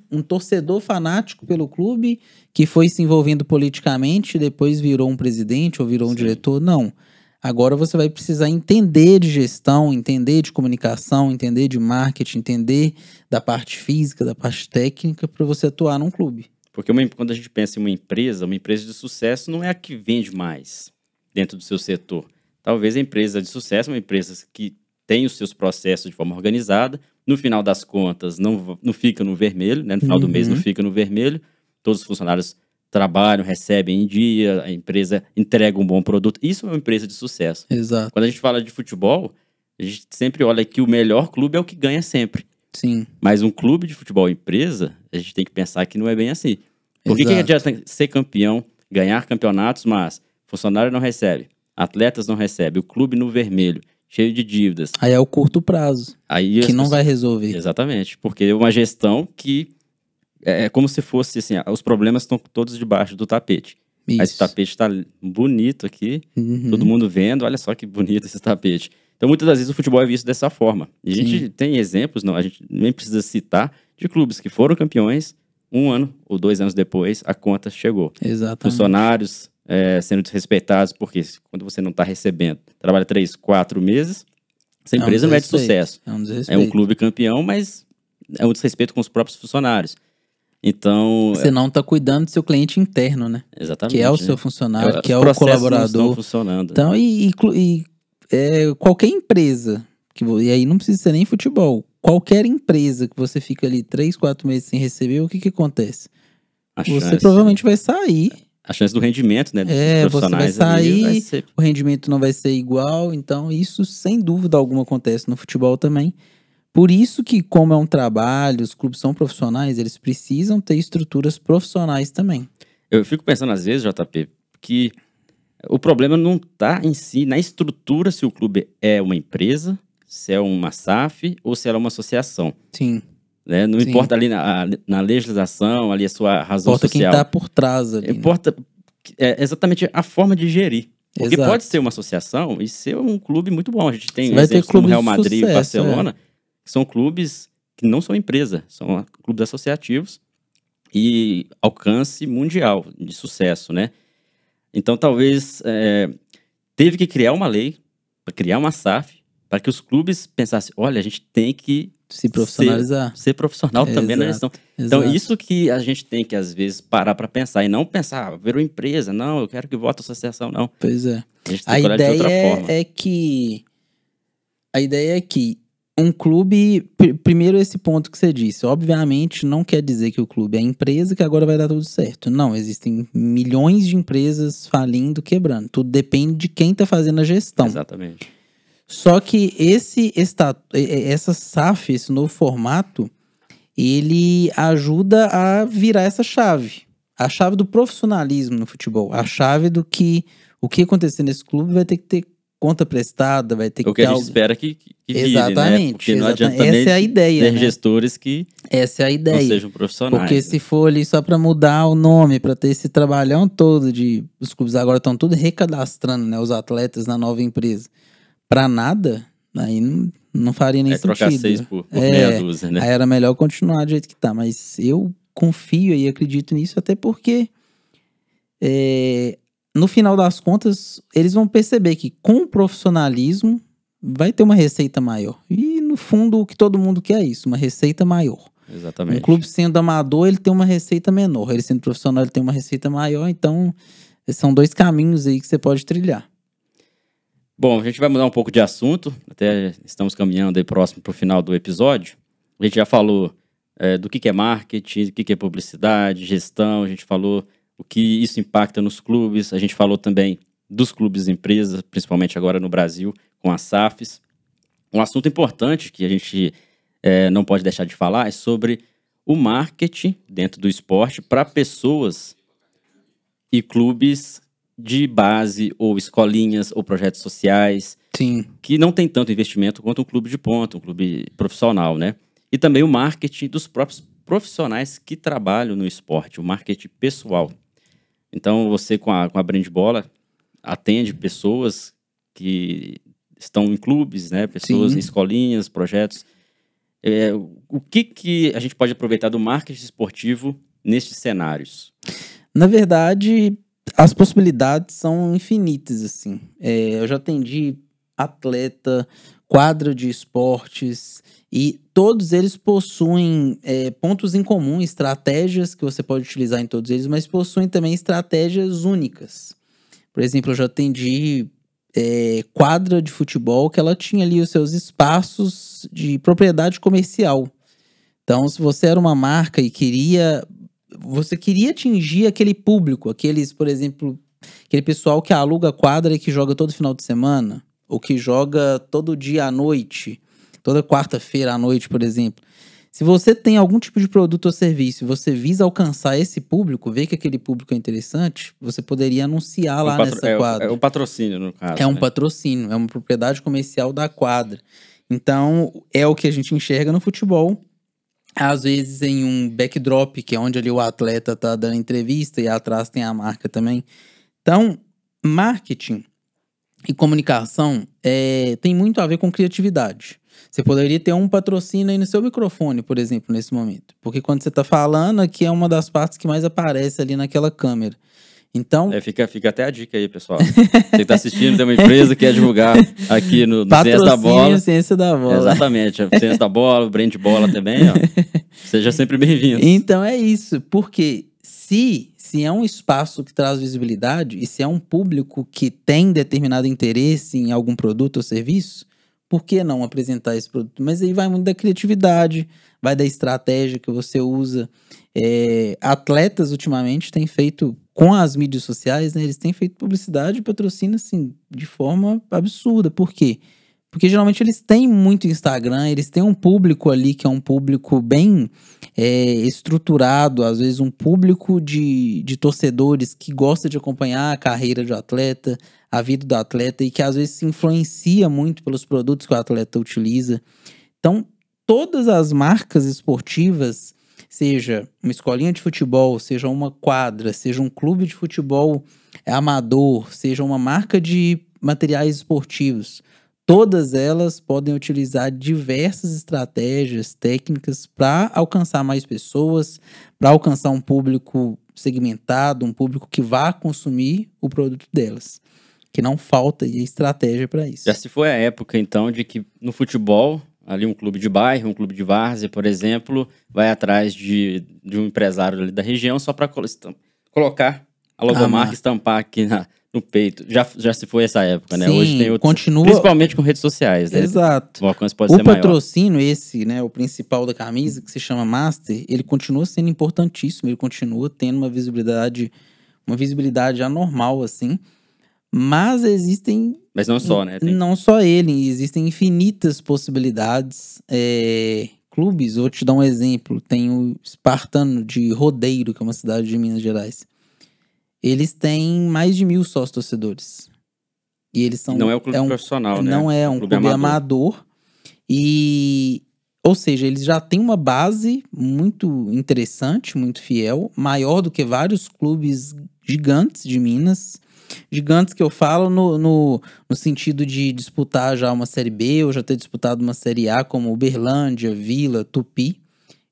um torcedor fanático pelo clube que foi se envolvendo politicamente e depois virou um presidente ou virou um diretor. Não. Agora você vai precisar entender de gestão, entender de comunicação, entender de marketing, entender da parte física, da parte técnica para você atuar num clube. Porque quando a gente pensa em uma empresa de sucesso não é a que vende mais dentro do seu setor. Talvez a empresa de sucesso é uma empresa que tem os seus processos de forma organizada, no final das contas não fica no vermelho, né? No final do mês não fica no vermelho, todos os funcionários trabalham, recebem em dia, a empresa entrega um bom produto. Isso é uma empresa de sucesso. Exato. Quando a gente fala de futebol, a gente sempre olha que o melhor clube é o que ganha sempre. Sim. Mas um clube de futebol empresa, a gente tem que pensar que não é bem assim. Por que adianta ser campeão, ganhar campeonatos, mas funcionário não recebe? Atletas não recebem, o clube no vermelho, cheio de dívidas. Aí é o curto prazo, que não vai resolver. Exatamente, porque é uma gestão que é como se fosse assim, os problemas estão todos debaixo do tapete. Aí esse tapete tá bonito aqui, todo mundo vendo, olha só que bonito esse tapete. Então, muitas das vezes o futebol é visto dessa forma. E a gente tem exemplos, não, a gente nem precisa citar, de clubes que foram campeões, 1 ano ou 2 anos depois, a conta chegou. Exatamente. Funcionários sendo desrespeitados, porque quando você não está recebendo, trabalha 3, 4 meses, essa empresa não é de sucesso. É um clube campeão, mas é um desrespeito com os próprios funcionários. Então... Você não está cuidando do seu cliente interno, né? Exatamente. Que é o seu funcionário, que é o colaborador. Não estão funcionando. Então, qualquer empresa, e aí não precisa ser nem futebol, qualquer empresa que você fica ali 3, 4 meses sem receber, o que acontece? Você provavelmente vai sair. A chance do rendimento, né? Dos você profissionais vai sair, vai ser... o rendimento não vai ser igual. Então, isso sem dúvida alguma acontece no futebol também. Por isso que, como é um trabalho, os clubes são profissionais, eles precisam ter estruturas profissionais também. Eu fico pensando às vezes, JP, que o problema não está em si, na estrutura, se o clube é uma empresa, se é uma SAF ou se é uma associação. Sim. Né? Não importa ali na legislação, ali a sua razão importa social. Quem está por trás ali. Importa exatamente a forma de gerir. Porque pode ser uma associação e ser um clube muito bom. A gente tem exemplos como Real Madrid e Barcelona, que são clubes que não são empresa, são clubes associativos e alcance mundial de sucesso, né? Então, talvez teve que criar uma lei, para criar uma SAF, para que os clubes pensassem, olha, a gente tem que se profissionalizar. Ser profissional também na gestão. Então, isso que a gente tem que, às vezes, parar para pensar. E não pensar, virou empresa, não, eu quero que vote a associação, não. Pois é. A gente tem que olhar de outra forma. A ideia é que um clube... Primeiro, esse ponto que você disse. Obviamente, não quer dizer que o clube é empresa que agora vai dar tudo certo. Não, existem milhões de empresas falindo, quebrando. Tudo depende de quem está fazendo a gestão. Exatamente. Só que essa SAF, esse novo formato, ele ajuda a virar essa chave. A chave do profissionalismo no futebol. A chave do que o que acontecer nesse clube vai ter que ter conta prestada, vai ter que ter... O que a gente espera que vire, exatamente, né? Porque não adianta essa é a ideia, ter né? gestores que essa é a ideia. não sejam profissionais. Porque se for ali só para mudar o nome, para ter esse trabalhão todo de... Os clubes agora estão tudo recadastrando, né? Os atletas na nova empresa. Pra nada, aí não faria nem sentido. Trocar 6 por meia dúzia, né? Aí era melhor continuar do jeito que tá. Mas eu confio e acredito nisso, até porque no final das contas, eles vão perceber que com o profissionalismo vai ter uma receita maior. E no fundo, o que todo mundo quer é isso, uma receita maior. Exatamente. Um clube sendo amador, ele tem uma receita menor. Ele sendo profissional, ele tem uma receita maior. Então, são 2 caminhos aí que você pode trilhar. Bom, a gente vai mudar um pouco de assunto, até estamos caminhando aí próximo para o final do episódio. A gente já falou do que é marketing, do que é publicidade, gestão, a gente falou o que isso impacta nos clubes, a gente falou também dos clubes e empresas, principalmente agora no Brasil, com as SAFs. Um assunto importante que a gente não pode deixar de falar é sobre o marketing dentro do esporte para pessoas e clubes de base, ou escolinhas, ou projetos sociais. Sim. Que não tem tanto investimento quanto um clube de ponta, um clube profissional, né? E também o marketing dos próprios profissionais que trabalham no esporte, o marketing pessoal. Então, você com a Brand Bola atende pessoas que estão em clubes, né? Pessoas em escolinhas, projetos. O que a gente pode aproveitar do marketing esportivo nestes cenários? Na verdade, as possibilidades são infinitas, assim. Eu já atendi atleta, quadra de esportes, e todos eles possuem pontos em comum, estratégias que você pode utilizar em todos eles, mas possuem também estratégias únicas. Por exemplo, eu já atendi quadra de futebol que ela tinha ali os seus espaços de propriedade comercial. Então, se você era uma marca e você queria atingir aquele público, aqueles, por exemplo, aquele pessoal que aluga quadra e que joga todo final de semana, ou que joga todo dia à noite, toda quarta-feira à noite, por exemplo. Se você tem algum tipo de produto ou serviço e você visa alcançar esse público, ver que aquele público é interessante, você poderia anunciar lá nessa quadra. É um patrocínio, no caso. É um patrocínio, é uma propriedade comercial da quadra. Então, é o que a gente enxerga no futebol. Às vezes em um backdrop, que é onde ali o atleta tá dando entrevista e atrás tem a marca também. Então, marketing e comunicação tem muito a ver com criatividade. Você poderia ter um patrocínio aí no seu microfone, por exemplo, nesse momento. Porque quando você tá falando, aqui é uma das partes que mais aparece ali naquela câmera. Então, Fica até a dica aí, pessoal. Você tá assistindo, tem uma empresa que quer divulgar aqui no Ciência da Bola. patrocínio Ciência da Bola. Exatamente, a Ciência da Bola, o Brand Bola também, ó. Seja sempre bem-vindo. Então é isso, porque se é um espaço que traz visibilidade e se é um público que tem determinado interesse em algum produto ou serviço, por que não apresentar esse produto? Mas aí vai muito da criatividade, vai da estratégia que você usa. Atletas ultimamente têm feito, com as mídias sociais, né, eles têm feito publicidade e patrocínio assim, de forma absurda. Por quê? Porque geralmente eles têm muito Instagram, eles têm um público ali que é um público bem estruturado, às vezes um público de torcedores que gosta de acompanhar a carreira do atleta, a vida do atleta e que às vezes se influencia muito pelos produtos que o atleta utiliza. Então, todas as marcas esportivas, seja uma escolinha de futebol, seja uma quadra, seja um clube de futebol amador, seja uma marca de materiais esportivos, todas elas podem utilizar diversas estratégias técnicas para alcançar mais pessoas, para alcançar um público segmentado, um público que vá consumir o produto delas. Que não falta estratégia para isso. Já se foi a época, então, de que no futebol, ali um clube de bairro, um clube de várzea, por exemplo, vai atrás de um empresário ali da região só para colocar a logomarca, estampar aqui no peito. Já se foi essa época, né? Sim, hoje tem outros, continua... principalmente com redes sociais, né? Exato. O alcance pode ser maior. O patrocínio, esse, né, o principal da camisa, que se chama Master, ele continua sendo importantíssimo, ele continua tendo uma visibilidade anormal, assim. Mas existem... Mas não só, né? Não só ele, existem infinitas possibilidades. Clubes, vou te dar um exemplo. Tem o Espartano de Rodeiro, que é uma cidade de Minas Gerais. Eles têm mais de 1.000 sócios torcedores. E eles são... Não é um clube profissional, né? Não é um clube amador. Ou seja, eles já têm uma base muito interessante, muito fiel, maior do que vários clubes gigantes de Minas. Gigantes que eu falo no sentido de disputar já uma Série B ou já ter disputado uma Série A, como Uberlândia, Vila, Tupi.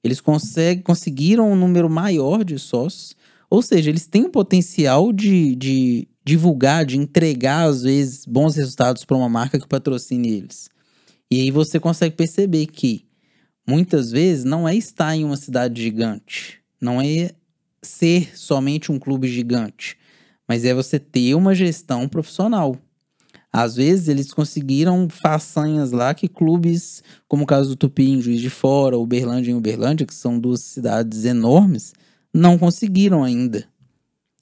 Eles conseguiram um número maior de sócios. Ou seja, eles têm o potencial de divulgar, de entregar, às vezes, bons resultados para uma marca que patrocine eles. E aí você consegue perceber que, muitas vezes, não é estar em uma cidade gigante. Não é ser somente um clube gigante. Mas é você ter uma gestão profissional. Às vezes, eles conseguiram façanhas lá que clubes, como o caso do Tupi em Juiz de Fora, Uberlândia em Uberlândia, que são duas cidades enormes, não conseguiram ainda.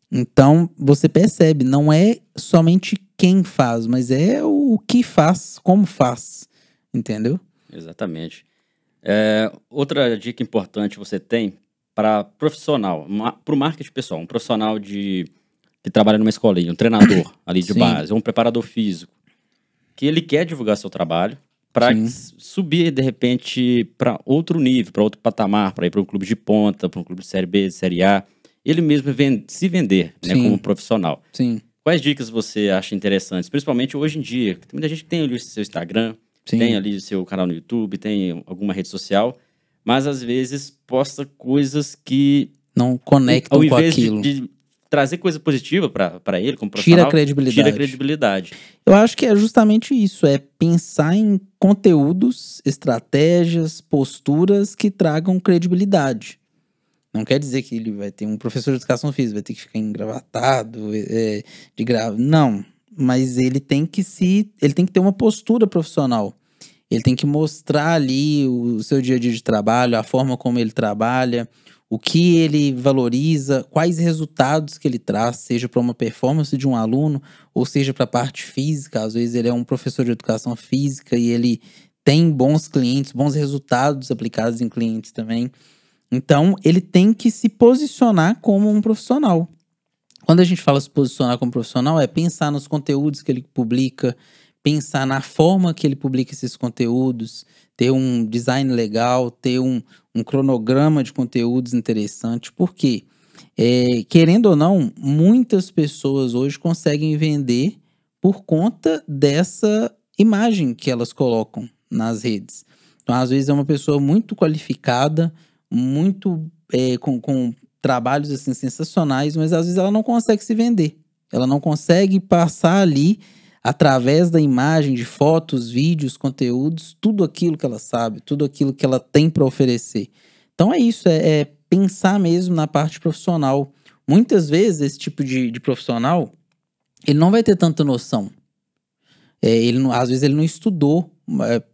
Então, você percebe, não é somente quem faz, mas é o que faz, como faz. Entendeu? Exatamente. Outra dica importante você tem para profissional, para o marketing pessoal, um profissional que trabalha numa escolinha, um treinador ali de base, ou um preparador físico, que ele quer divulgar seu trabalho para subir, de repente, para outro nível, para outro patamar, para ir para um clube de ponta, para um clube de Série B, de Série A, ele mesmo se vender, né, como profissional. Sim. Quais dicas você acha interessantes, principalmente hoje em dia? Tem muita gente que tem ali o seu Instagram, tem ali o seu canal no YouTube, tem alguma rede social, mas às vezes posta coisas que não conectam com aquilo. Ao invés de trazer coisa positiva para ele como profissional, tira a credibilidade. Eu acho que é justamente isso, é pensar em conteúdos, estratégias, posturas que tragam credibilidade. Não quer dizer que ele vai ter um professor de educação física, vai ter que ficar engravatado, não, mas ele tem que ter uma postura profissional. Ele tem que mostrar ali o seu dia a dia de trabalho, a forma como ele trabalha, o que ele valoriza, quais resultados que ele traz, seja para uma performance de um aluno, ou seja para a parte física. Às vezes ele é um professor de educação física e ele tem bons clientes, bons resultados aplicados em clientes também. Então, ele tem que se posicionar como um profissional. Quando a gente fala se posicionar como profissional, é pensar nos conteúdos que ele publica, pensar na forma que ele publica esses conteúdos, ter um design legal, ter um cronograma de conteúdos interessante. Por quê? Querendo ou não, muitas pessoas hoje conseguem vender por conta dessa imagem que elas colocam nas redes. Então, às vezes, é uma pessoa muito qualificada, muito com trabalhos assim, sensacionais, mas às vezes ela não consegue se vender. Ela não consegue passar ali, através da imagem, de fotos, vídeos, conteúdos, tudo aquilo que ela sabe, tudo aquilo que ela tem para oferecer. Então é isso, é pensar mesmo na parte profissional. Muitas vezes esse tipo de profissional, ele não vai ter tanta noção. Às vezes ele não estudou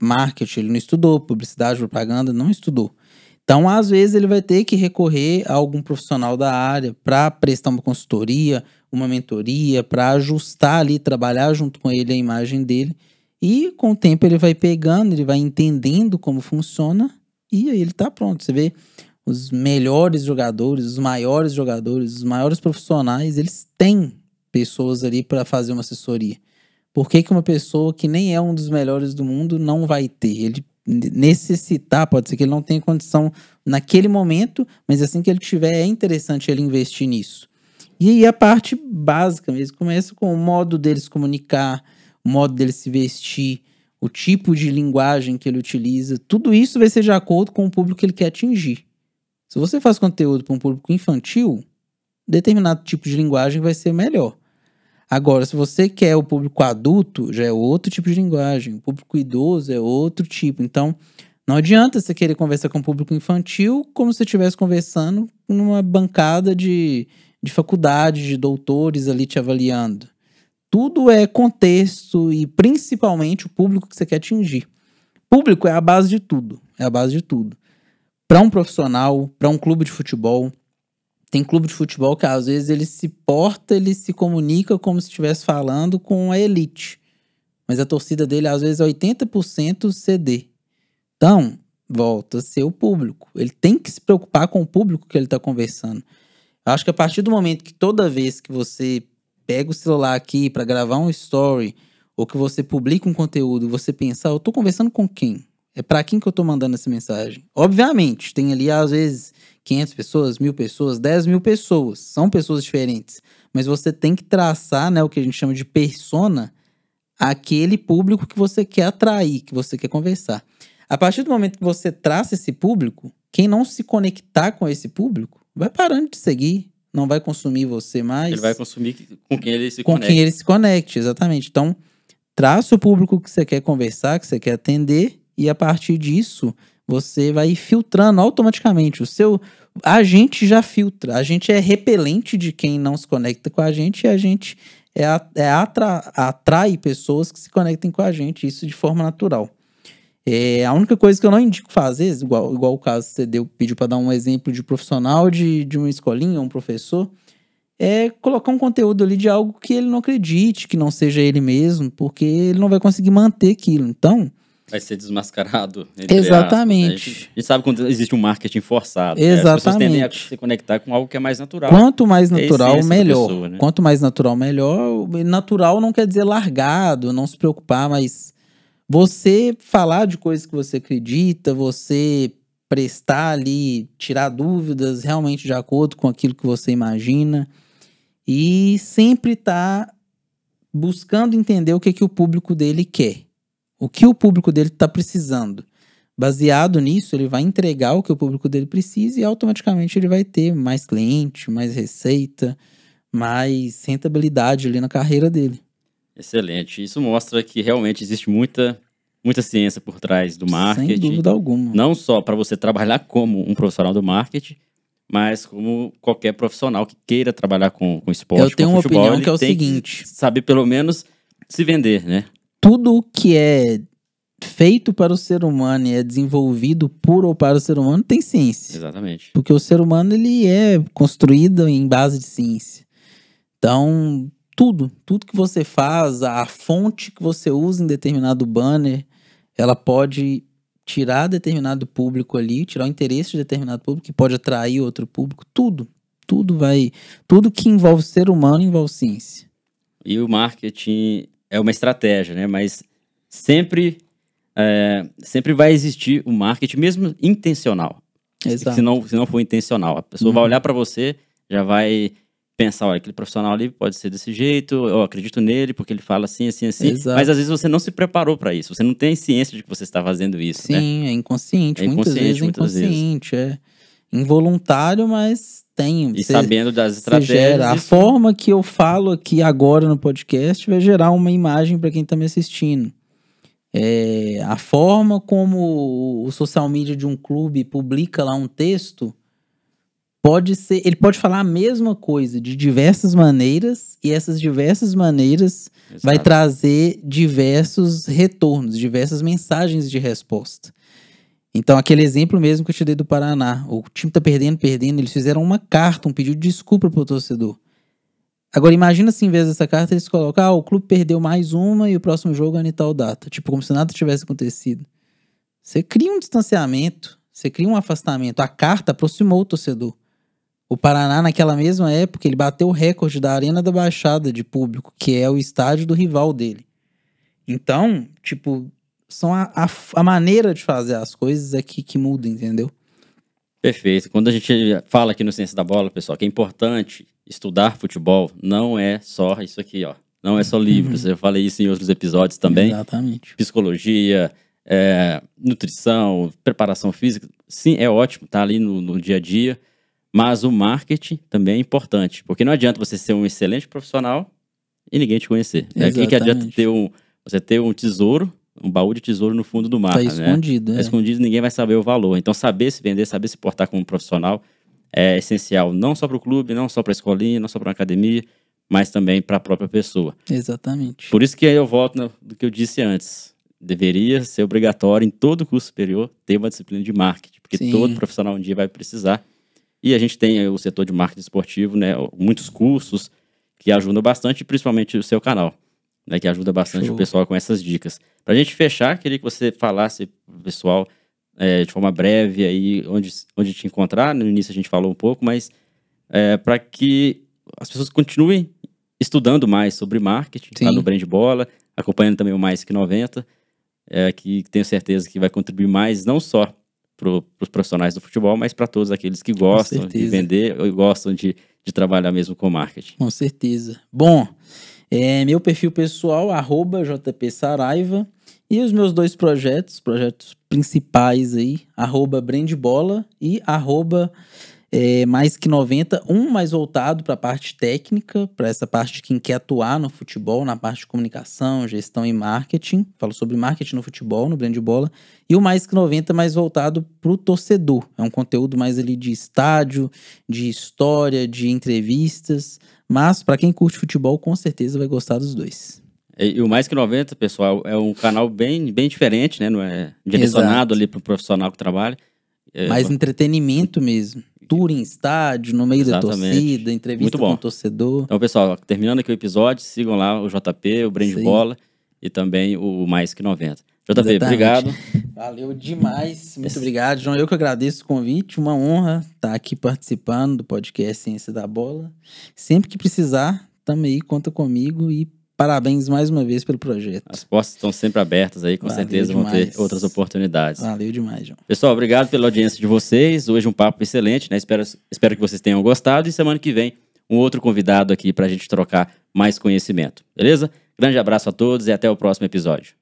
marketing, ele não estudou publicidade, propaganda, não estudou. Então, às vezes, ele vai ter que recorrer a algum profissional da área para prestar uma consultoria, uma mentoria, para ajustar ali, trabalhar junto com ele a imagem dele. E com o tempo ele vai pegando, ele vai entendendo como funciona e aí ele tá pronto. Você vê os melhores jogadores, os maiores profissionais, eles têm pessoas ali para fazer uma assessoria. Por que uma pessoa que nem é um dos melhores do mundo não vai ter? Ele necessitar, pode ser que ele não tenha condição naquele momento, mas assim que ele tiver, é interessante ele investir nisso. E aí a parte básica mesmo, começa com o modo dele se comunicar, o modo dele se vestir, o tipo de linguagem que ele utiliza, tudo isso vai ser de acordo com o público que ele quer atingir. Se você faz conteúdo para um público infantil, determinado tipo de linguagem vai ser melhor. Agora, se você quer o público adulto, já é outro tipo de linguagem. O público idoso é outro tipo. Então, não adianta você querer conversar com o público infantil como se você estivesse conversando numa bancada de faculdade, de doutores ali te avaliando. Tudo é contexto e, principalmente, o público que você quer atingir. Público é a base de tudo. É a base de tudo. Para um profissional, para um clube de futebol... Tem clube de futebol que às vezes ele se comunica como se estivesse falando com a elite. Mas a torcida dele às vezes é 80% CD. Então, volta a ser o público. Ele tem que se preocupar com o público que ele está conversando. Eu acho que a partir do momento que toda vez que você pega o celular aqui para gravar um story, ou que você publica um conteúdo, você pensa, eu estou conversando com quem? É para quem que eu estou mandando essa mensagem? Obviamente, tem ali às vezes 500 pessoas, 1.000 pessoas, 10.000 pessoas. São pessoas diferentes. Mas você tem que traçar, né, o que a gente chama de persona, aquele público que você quer atrair, que você quer conversar. A partir do momento que você traça esse público, quem não se conectar com esse público, vai parando de seguir, não vai consumir você mais. Ele vai consumir com quem ele se conecte. Com quem ele se conecte, exatamente. Então, traça o público que você quer conversar, que você quer atender, e a partir disso... você vai filtrando automaticamente. A gente já filtra. A gente é repelente de quem não se conecta com a gente e a gente atrai pessoas que se conectem com a gente. Isso de forma natural. A única coisa que eu não indico fazer, igual o caso que você pediu para dar um exemplo de profissional de uma escolinha, um professor, é colocar um conteúdo ali de algo que ele não acredite, que não seja ele mesmo, porque ele não vai conseguir manter aquilo. Então... vai ser desmascarado. Exatamente. Aspas, né? A gente sabe quando existe um marketing forçado. Exatamente. As pessoas tendem a se conectar com algo que é mais natural. Quanto mais natural, melhor. Pessoa, né? Quanto mais natural, melhor. Natural não quer dizer largado, não se preocupar, mas você falar de coisas que você acredita, você prestar ali, tirar dúvidas realmente de acordo com aquilo que você imagina e sempre estar buscando entender o que o público dele quer. O que o público dele está precisando. Baseado nisso, ele vai entregar o que o público dele precisa e automaticamente ele vai ter mais cliente, mais receita, mais rentabilidade ali na carreira dele. Excelente. Isso mostra que realmente existe muita ciência por trás do marketing. Sem dúvida alguma. Não só para você trabalhar como um profissional do marketing, mas como qualquer profissional que queira trabalhar com esporte, eu tenho com futebol, uma opinião que é o seguinte: saber pelo menos se vender, né? Tudo que é feito para o ser humano e é desenvolvido por ou para o ser humano tem ciência. Exatamente. Porque o ser humano ele é construído em base de ciência. Então, tudo que você faz, a fonte que você usa em determinado banner, ela pode tirar determinado público ali, tirar o interesse de determinado público, que pode atrair outro público, tudo que envolve ser humano envolve ciência. E o marketing é uma estratégia, né? Mas sempre vai existir o marketing, mesmo intencional. Exato. Se não for intencional. A pessoa vai olhar para você, já vai pensar, olha, aquele profissional ali pode ser desse jeito, eu acredito nele porque ele fala assim, assim, assim. Exato. Mas às vezes você não se preparou para isso, você não tem ciência de que você está fazendo isso, né? Sim, é inconsciente. É Muitas vezes é inconsciente. É involuntário, mas tem. E sabendo das estratégias. Gera. A forma que eu falo aqui agora no podcast vai gerar uma imagem para quem está me assistindo. A forma como o social media de um clube publica lá um texto pode ser, ele pode falar a mesma coisa de diversas maneiras, e essas diversas maneiras vai trazer diversos retornos, diversas mensagens de resposta. Então, aquele exemplo mesmo que eu te dei do Paraná, o time tá perdendo, eles fizeram uma carta, um pedido de desculpa pro torcedor. Agora, imagina se em vez dessa carta eles colocam, o clube perdeu mais uma e o próximo jogo é em tal data. Tipo, como se nada tivesse acontecido. Você cria um distanciamento, você cria um afastamento. A carta aproximou o torcedor. O Paraná, naquela mesma época, ele bateu o recorde da Arena da Baixada de público, que é o estádio do rival dele. Então, tipo, são a maneira de fazer as coisas é que muda, entendeu? Perfeito. Quando a gente fala aqui no Ciência da Bola, pessoal, que é importante estudar futebol, não é só isso aqui, ó. Não é só livros. Eu falei isso em outros episódios também. Exatamente. Psicologia, nutrição, preparação física. Sim, é ótimo, tá ali no dia a dia. Mas o marketing também é importante. Porque não adianta você ser um excelente profissional e ninguém te conhecer. O que adianta você ter um tesouro, um baú de tesouro no fundo do mar, tá escondido, né? Tá escondido, ninguém vai saber o valor. Então, saber se vender, saber se portar como profissional é essencial. Não só para o clube, não só para a escolinha, não só para a academia, mas também para a própria pessoa. Exatamente. Por isso que eu volto do que eu disse antes. Deveria ser obrigatório em todo curso superior ter uma disciplina de marketing. Porque todo profissional um dia vai precisar. E a gente tem o setor de marketing esportivo, né? Muitos cursos que ajudam bastante, principalmente o seu canal, né? Que ajuda bastante o pessoal com essas dicas. Pra gente fechar, queria que você falasse pro pessoal de forma breve aí onde te encontrar. No início a gente falou um pouco, mas para que as pessoas continuem estudando mais sobre marketing, lá no Brand Bola, acompanhando também o Mais Que 90, que tenho certeza que vai contribuir mais, não só para os profissionais do futebol, mas para todos aqueles que gostam de vender ou gostam de trabalhar mesmo com marketing. Com certeza. Bom, meu perfil pessoal, @JPSaraiva, e os meus dois projetos principais aí, @BrandBola e Mais Que 90, um mais voltado para a parte técnica, para essa parte de quem quer atuar no futebol, na parte de comunicação, gestão e marketing. Falo sobre marketing no futebol, no Brand Bola. E o Mais Que 90 mais voltado para o torcedor. É um conteúdo mais ali de estádio, de história, de entrevistas. Mas para quem curte futebol, com certeza vai gostar dos dois. E o Mais Que 90, pessoal, é um canal bem diferente, né? Não é direcionado ali para o profissional que trabalha. Mais entretenimento mesmo. Tour em estádio, no meio da torcida, entrevista com o torcedor. Então, pessoal, terminando aqui o episódio, sigam lá o JP, o Brand Bola e também o Mais Que 90. JP, obrigado. Valeu demais. Muito obrigado, João. Eu que agradeço o convite. Uma honra estar aqui participando do podcast Ciência da Bola. Sempre que precisar, tamo aí, conta comigo e parabéns mais uma vez pelo projeto. As portas estão sempre abertas aí, com certeza vão ter outras oportunidades. Valeu demais, João. Pessoal, obrigado pela audiência de vocês. Hoje um papo excelente, né? Espero que vocês tenham gostado. E semana que vem, um outro convidado aqui pra gente trocar mais conhecimento. Beleza? Grande abraço a todos e até o próximo episódio.